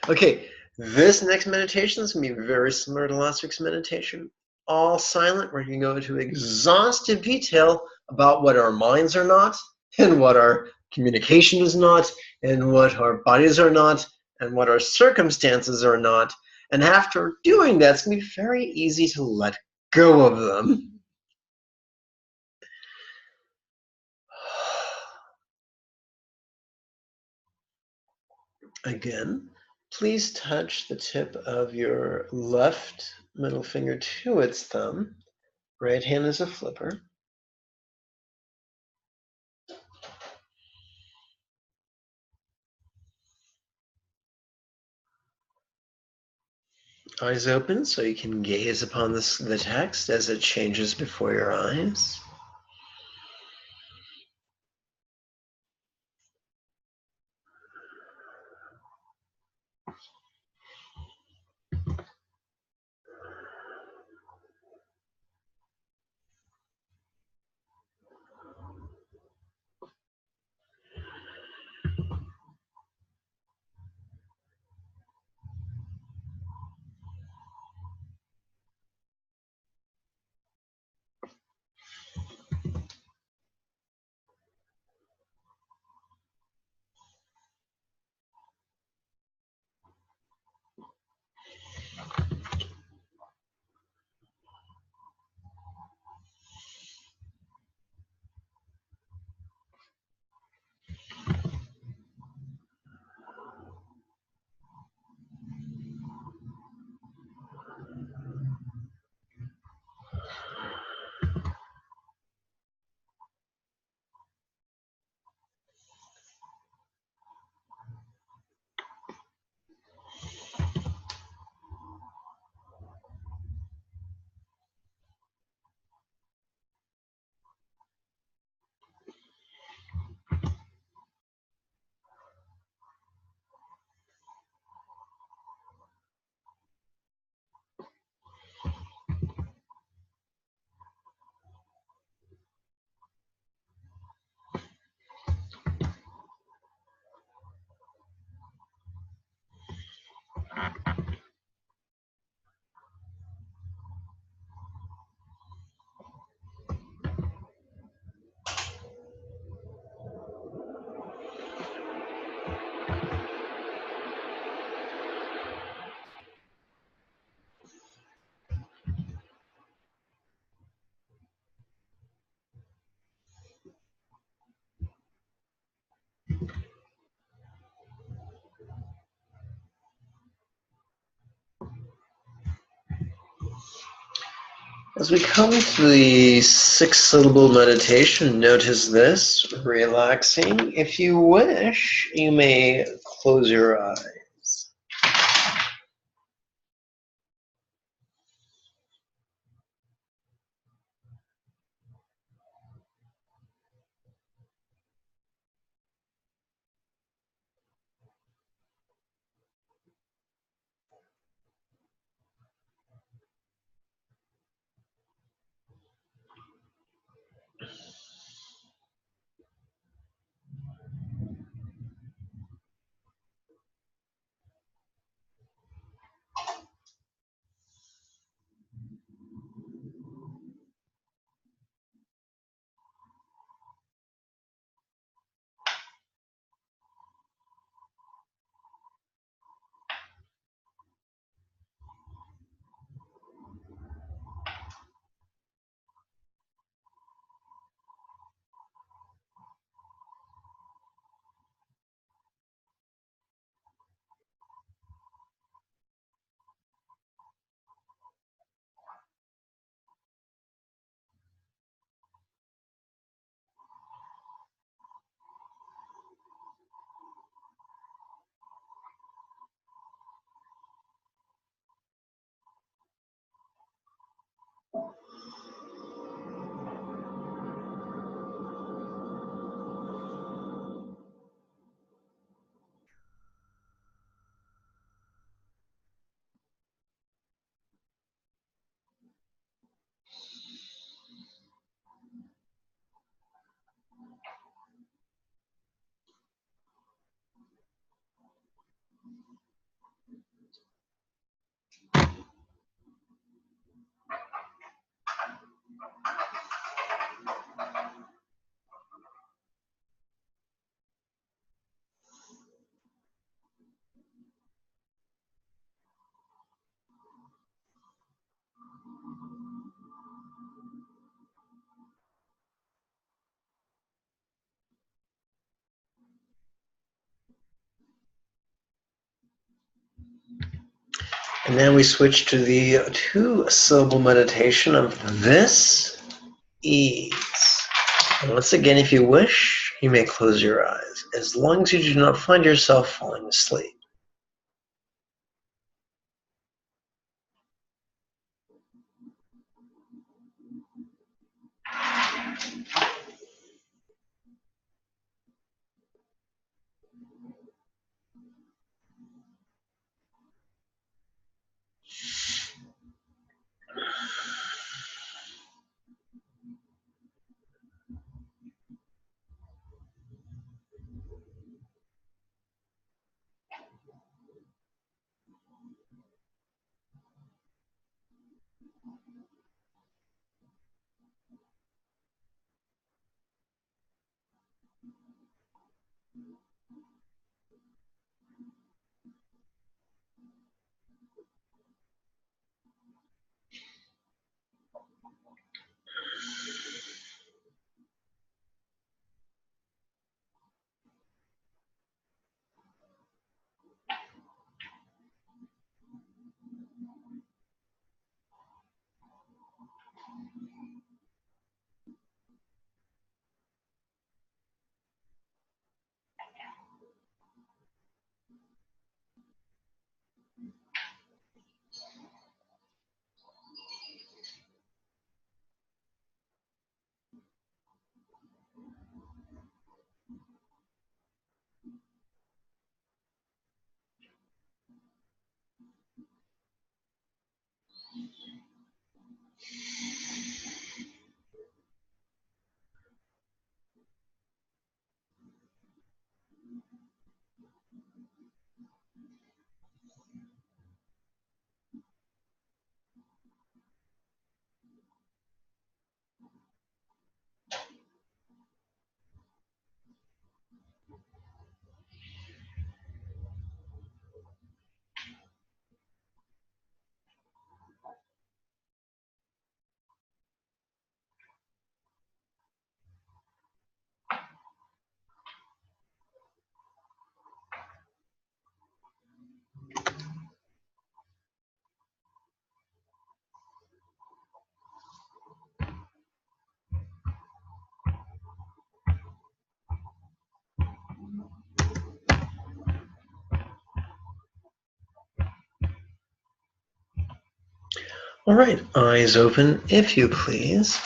Okay, this next meditation is going to be very similar to last week's meditation. All silent. We're going to go into exhaustive detail about what our minds are not, and what our communication is not, and what our bodies are not, and what our circumstances are not. And after doing that, it's going to be very easy to let go of them. Again, please touch the tip of your left middle finger to its thumb. Right hand is a flipper. Eyes open so you can gaze upon the text as it changes before your eyes. As we come to the 6-syllable meditation, notice this, relaxing. If you wish, you may close your eyes. And then we switch to the 2-syllable meditation of this ease. And once again, if you wish, you may close your eyes, as long as you do not find yourself falling asleep. All right, eyes open, if you please.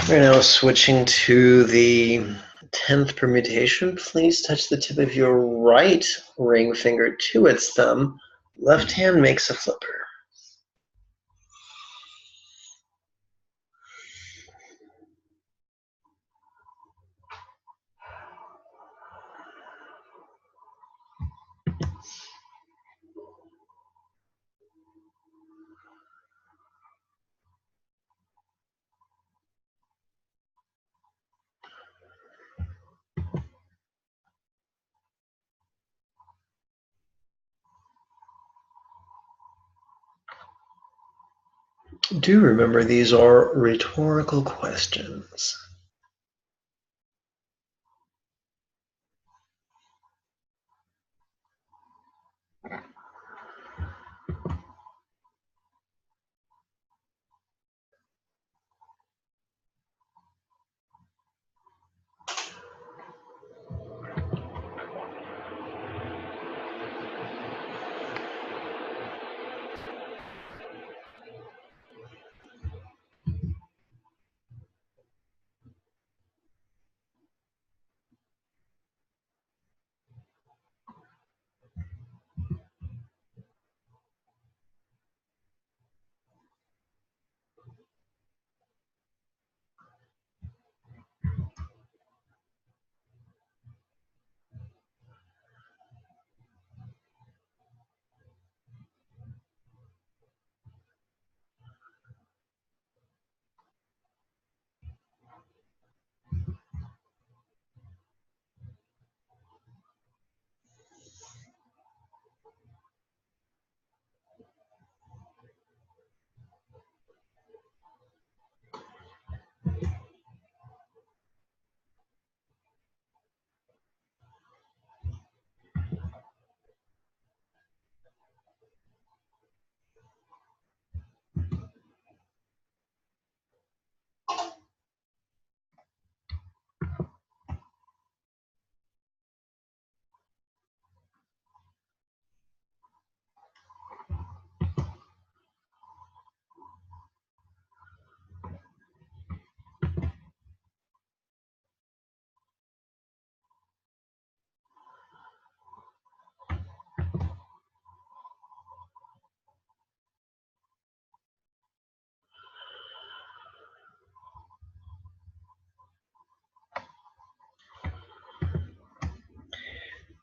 We're now switching to the 10th permutation. Please touch the tip of your right ring finger to its thumb. Left hand makes a flipper. Do remember these are rhetorical questions.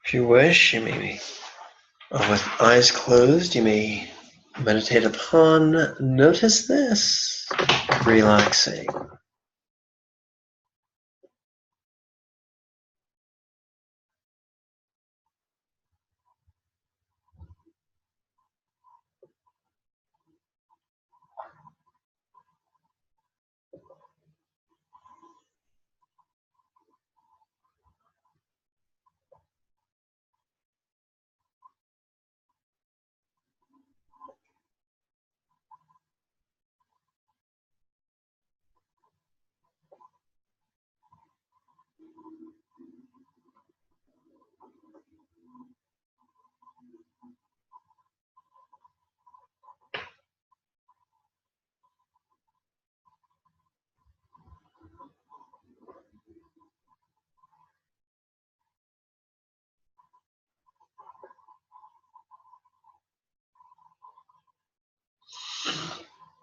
If you wish, you may, with eyes closed, you may meditate upon, notice this, relaxing.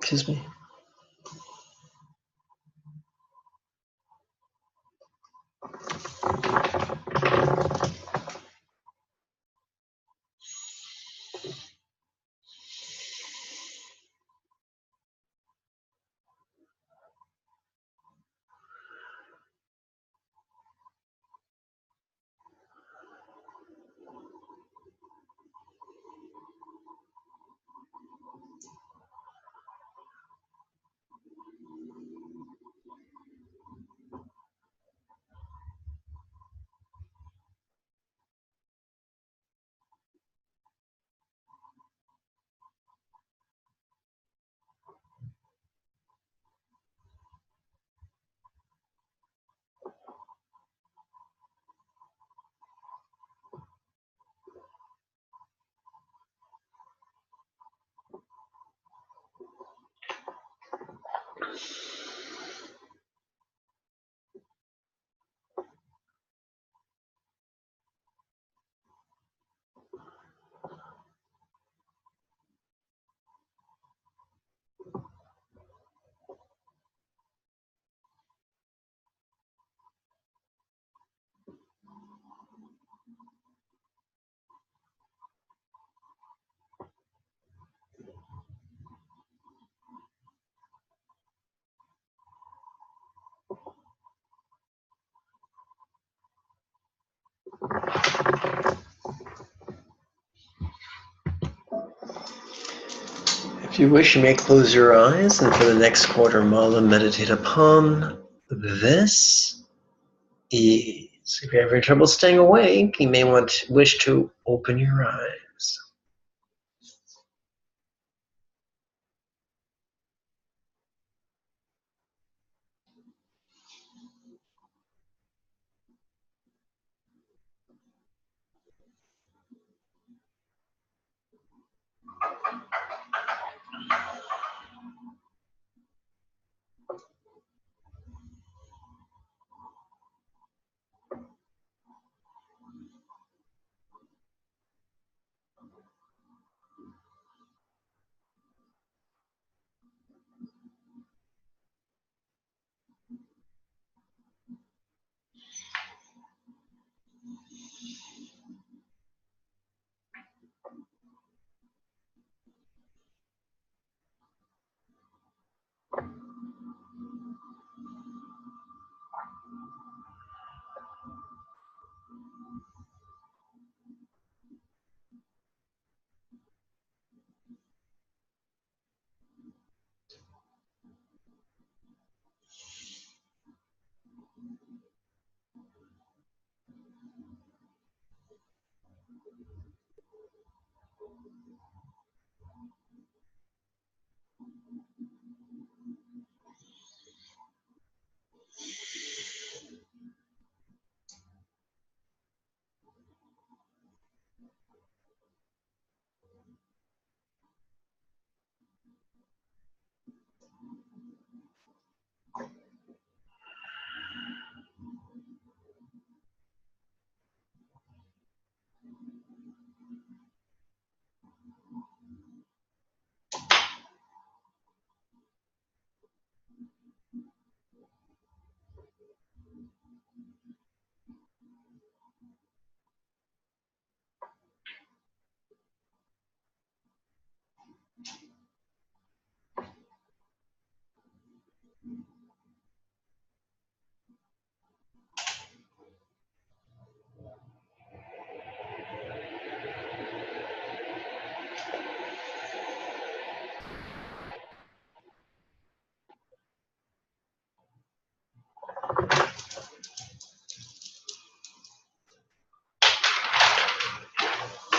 Excuse me. If you wish, you may close your eyes, and for the next quarter mala, meditate upon this ease. If you're having trouble staying awake, you may wish to open your eyes.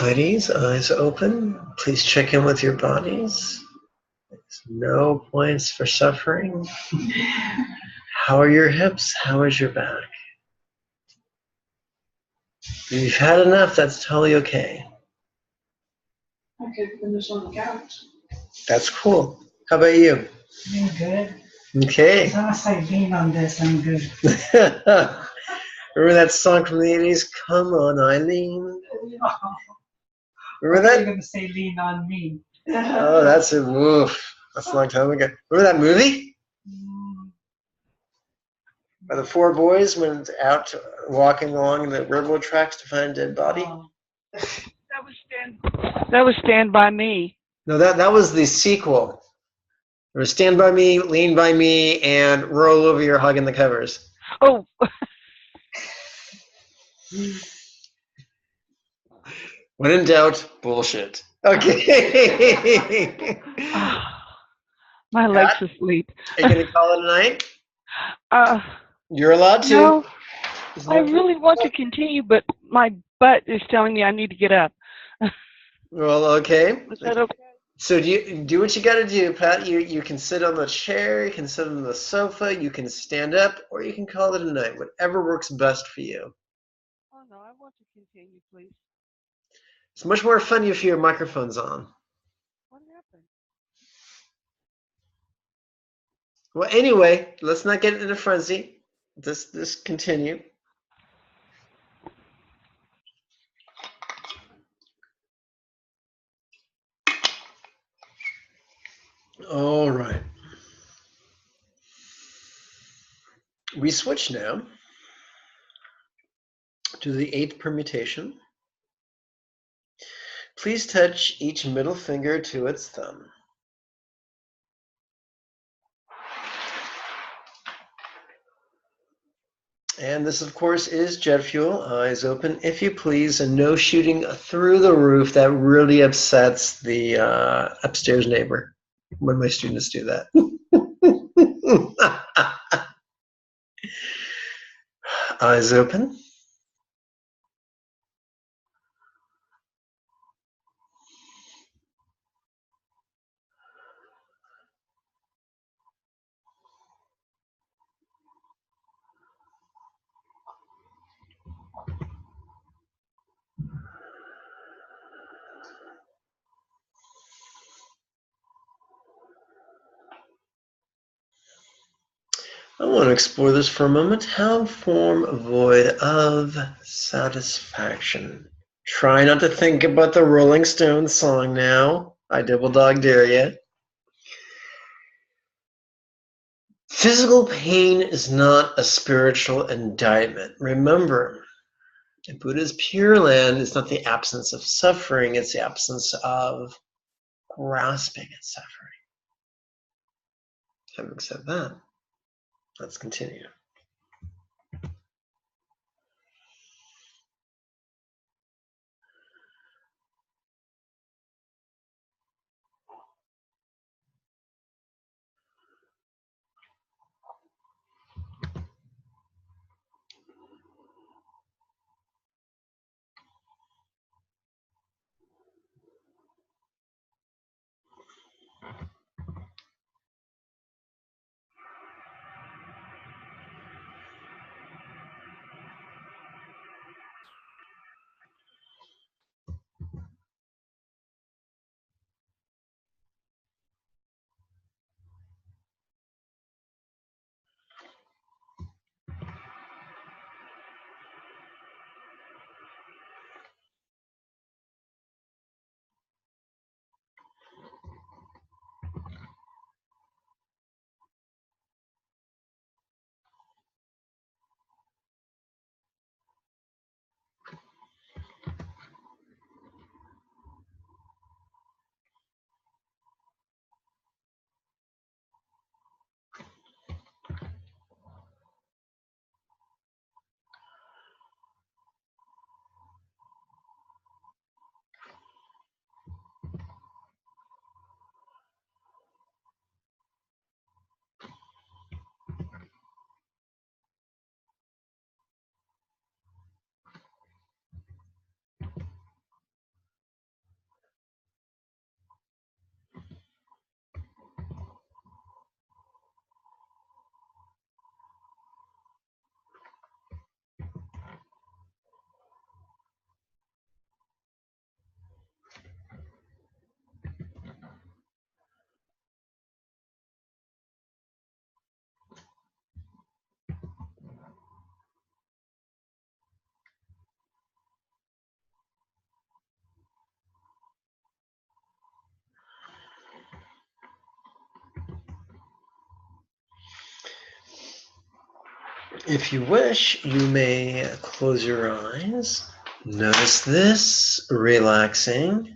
Ladies, eyes open. Please check in with your bodies. There's no points for suffering. How are your hips? How is your back? If you've had enough, that's totally okay. I could finish on the couch. That's cool. How about you? I'm good. Okay. As long as I lean on this, I'm good. Remember that song from the 80s? Come on, Eileen. Remember You're that? going to say lean on me. Oh, that's a woof. That's a long time ago. Remember that movie? Where the four boys went out walking along the railroad tracks to find a dead body? Oh. That was Stand By Me. No, that was the sequel. There was Stand By Me, Lean By Me, and Roll Over Your Hug in the covers. Oh. When in doubt, bullshit. Okay. My leg's asleep. Are you going to call it a night? You're allowed to. No, I really want to continue, but my butt is telling me I need to get up. Well, okay. Is that okay? So do what you got to do, Pat. You can sit on the chair, you can sit on the sofa, you can stand up, or you can call it a night. Whatever works best for you. Oh no, I want to continue, please. It's much more fun if your microphone's on. What happened? Well, anyway, let's not get in a frenzy. This continue. All right. We switch now to the 8th permutation. Please touch each middle finger to its thumb. And this, of course, is jet fuel. Eyes open, if you please, and no shooting through the roof. That really upsets the upstairs neighbor when my students do that. Eyes open. I want to explore this for a moment. How form void of satisfaction. Try not to think about the Rolling Stones song now. I double dog dare you. Physical pain is not a spiritual indictment. Remember, Buddha's Pure Land is not the absence of suffering, it's the absence of grasping at suffering. Having said that, let's continue. If you wish, you may close your eyes. Notice this, relaxing.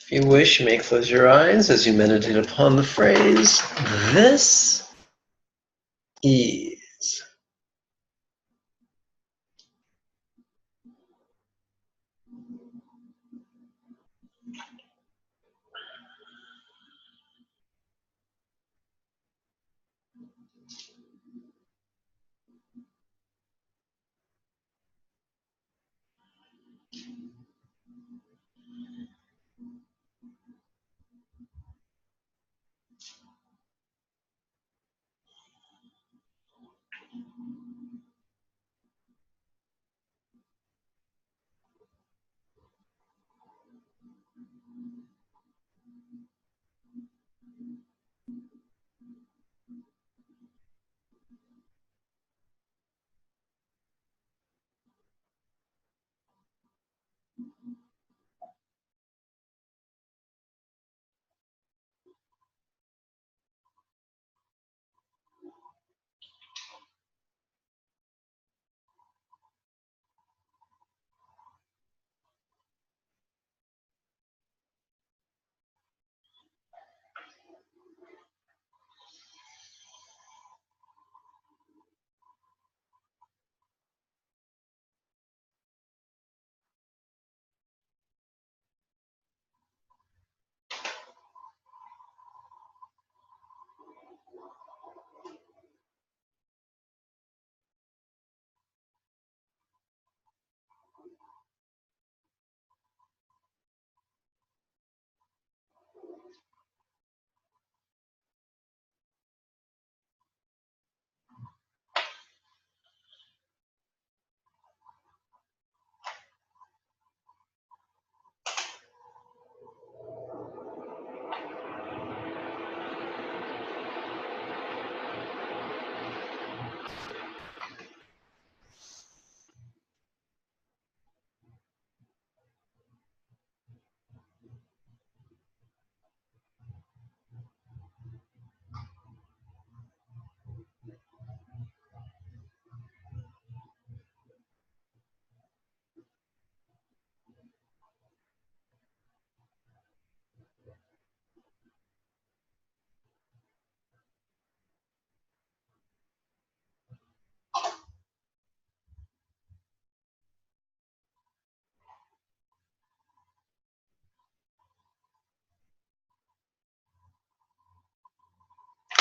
If you wish, you may close your eyes as you meditate upon the phrase, this is.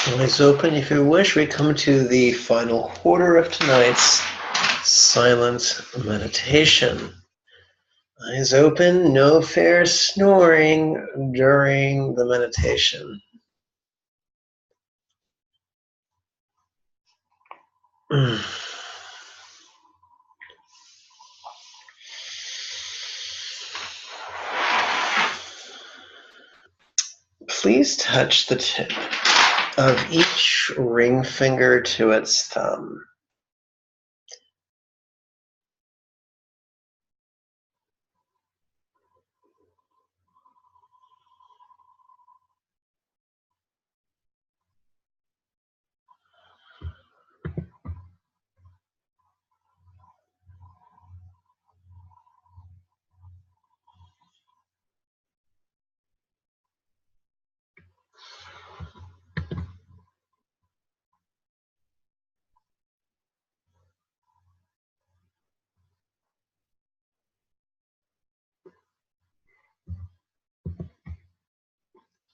Eyes open if you wish. We come to the final quarter of tonight's silent meditation. Eyes open, no fair snoring during the meditation. Please touch the tip of each ring finger to its thumb.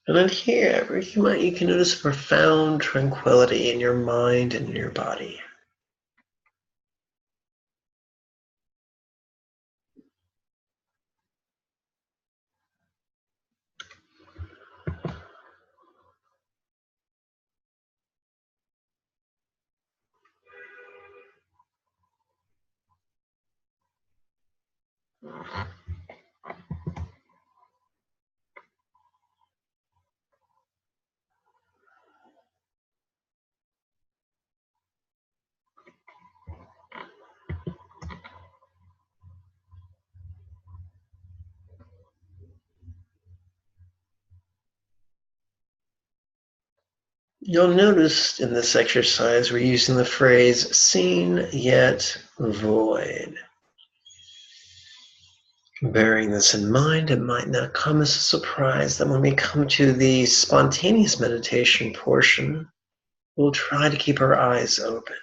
And then here, you can notice profound tranquility in your mind and in your body. You'll notice in this exercise we're using the phrase seen yet void. Bearing this in mind, it might not come as a surprise that when we come to the spontaneous meditation portion, we'll try to keep our eyes open.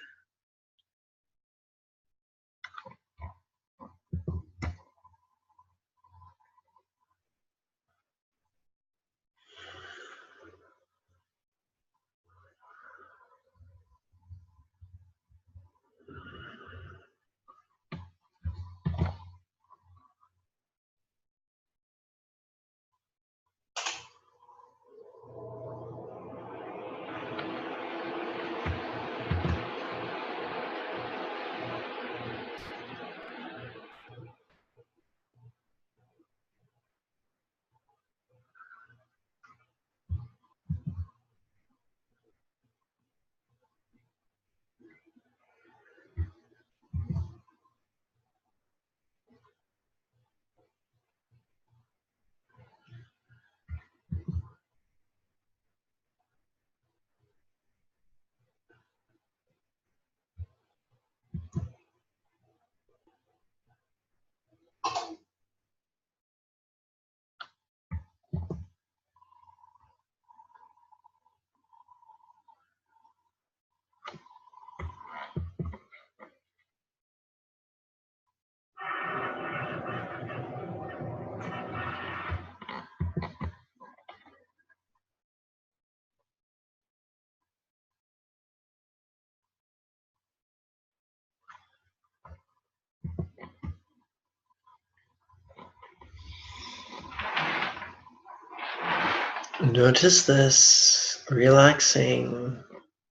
Notice this, relaxing,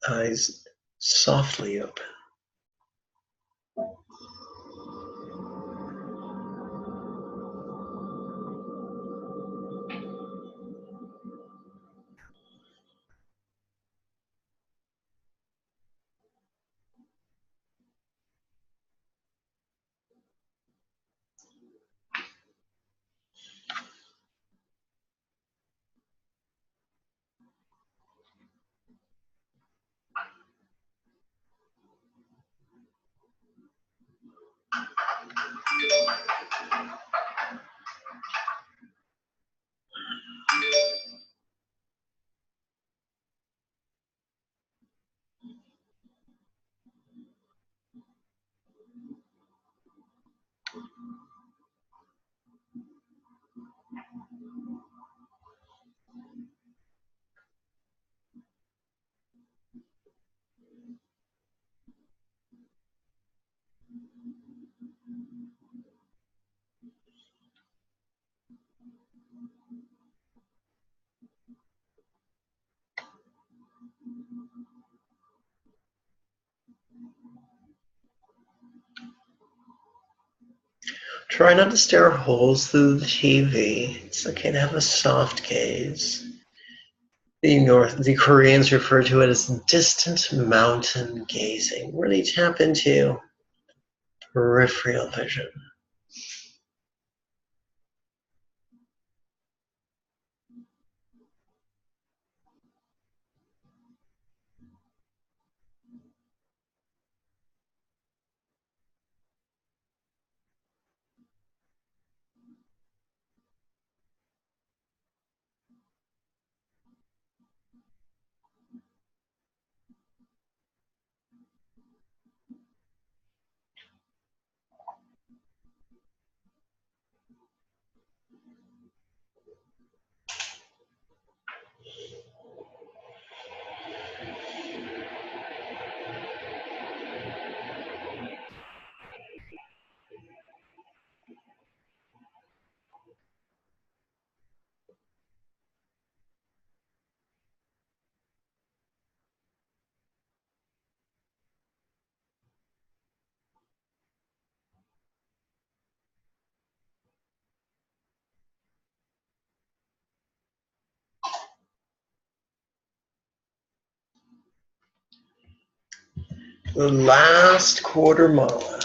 eyes softly open. Try not to stare holes through the TV. It's okay to have a soft gaze. The Koreans refer to it as distant mountain gazing. Really tap into peripheral vision. The last quarter mala.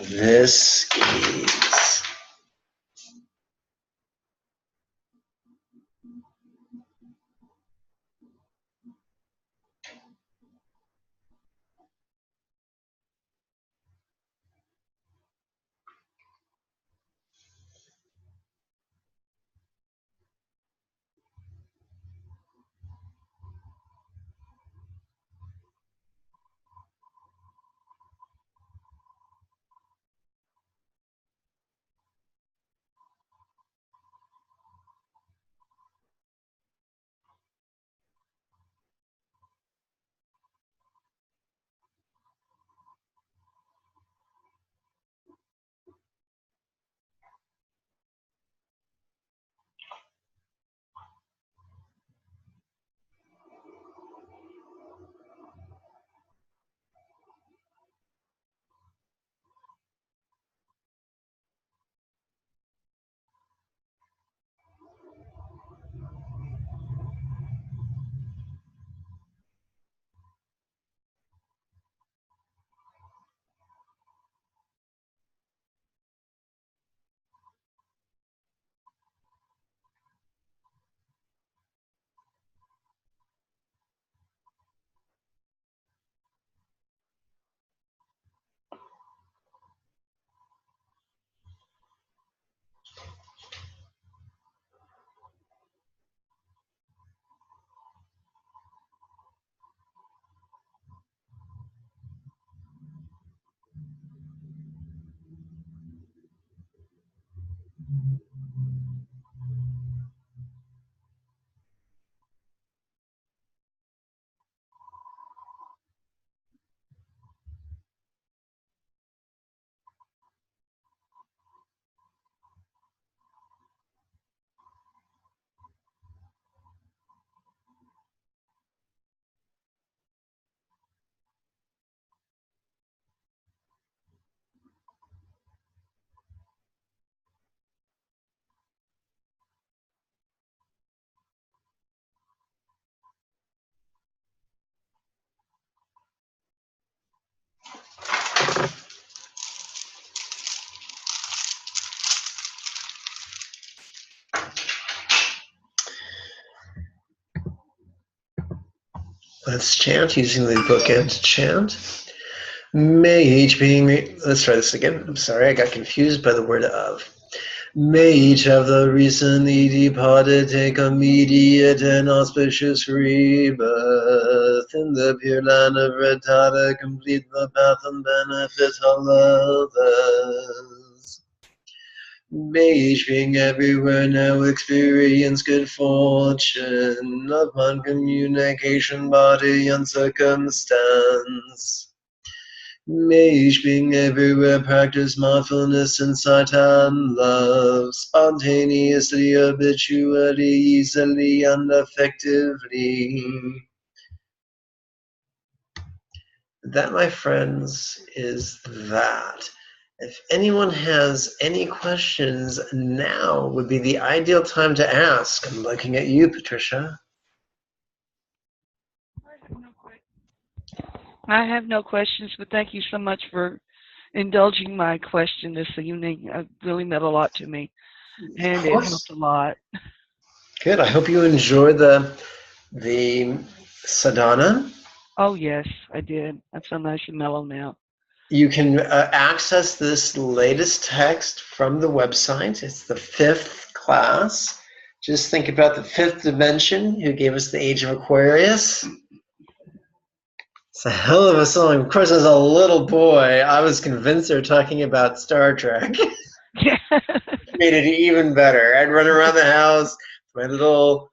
This is Let's chant using the bookend chant. May each being, let's try this again. I'm sorry, I got confused by the word of. May each of the recently departed take immediate and auspicious rebirth in the pure land of Rattata, complete the path and benefit all others. May each being everywhere now experience good fortune upon communication, body, and circumstance. May each being everywhere practice mindfulness, insight, and love spontaneously, habitually, easily, and effectively. That, my friends, is that. If anyone has any questions, now would be the ideal time to ask. I'm looking at you, Patricia. I have no questions, but thank you so much for indulging my question this evening. It really meant a lot to me, and it helped a lot. Good. I hope you enjoyed the sadhana. Oh, yes, I did. I feel nice and mellow now. You can access this latest text from the website. It's the 5th class. Just think about the 5th dimension who gave us the Age of Aquarius. It's a hell of a song. Of course, as a little boy, I was convinced they were talking about Star Trek. Made it even better. I'd run around the house, my little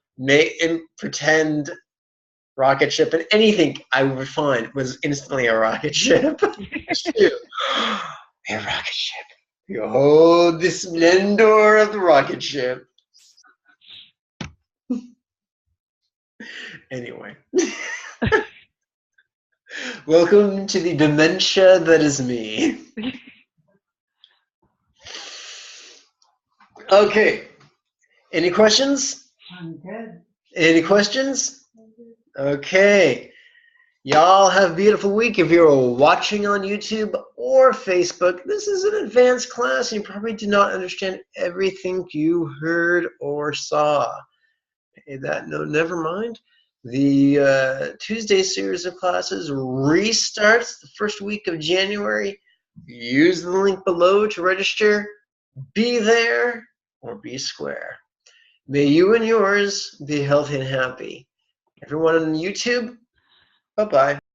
pretend rocket ship, and anything I would find was instantly a rocket ship. A rocket ship. Behold the splendor of the rocket ship. Anyway. Welcome to the dementia that is me. Okay. Any questions? I'm good. Any questions? Okay. Y'all have a beautiful week. If you're watching on YouTube or Facebook, this is an advanced class and you probably did not understand everything you heard or saw. No, never mind. The Tuesday series of classes restarts the first week of January. Use the link below to register. Be there or be square. May you and yours be healthy and happy. Everyone on YouTube, bye-bye.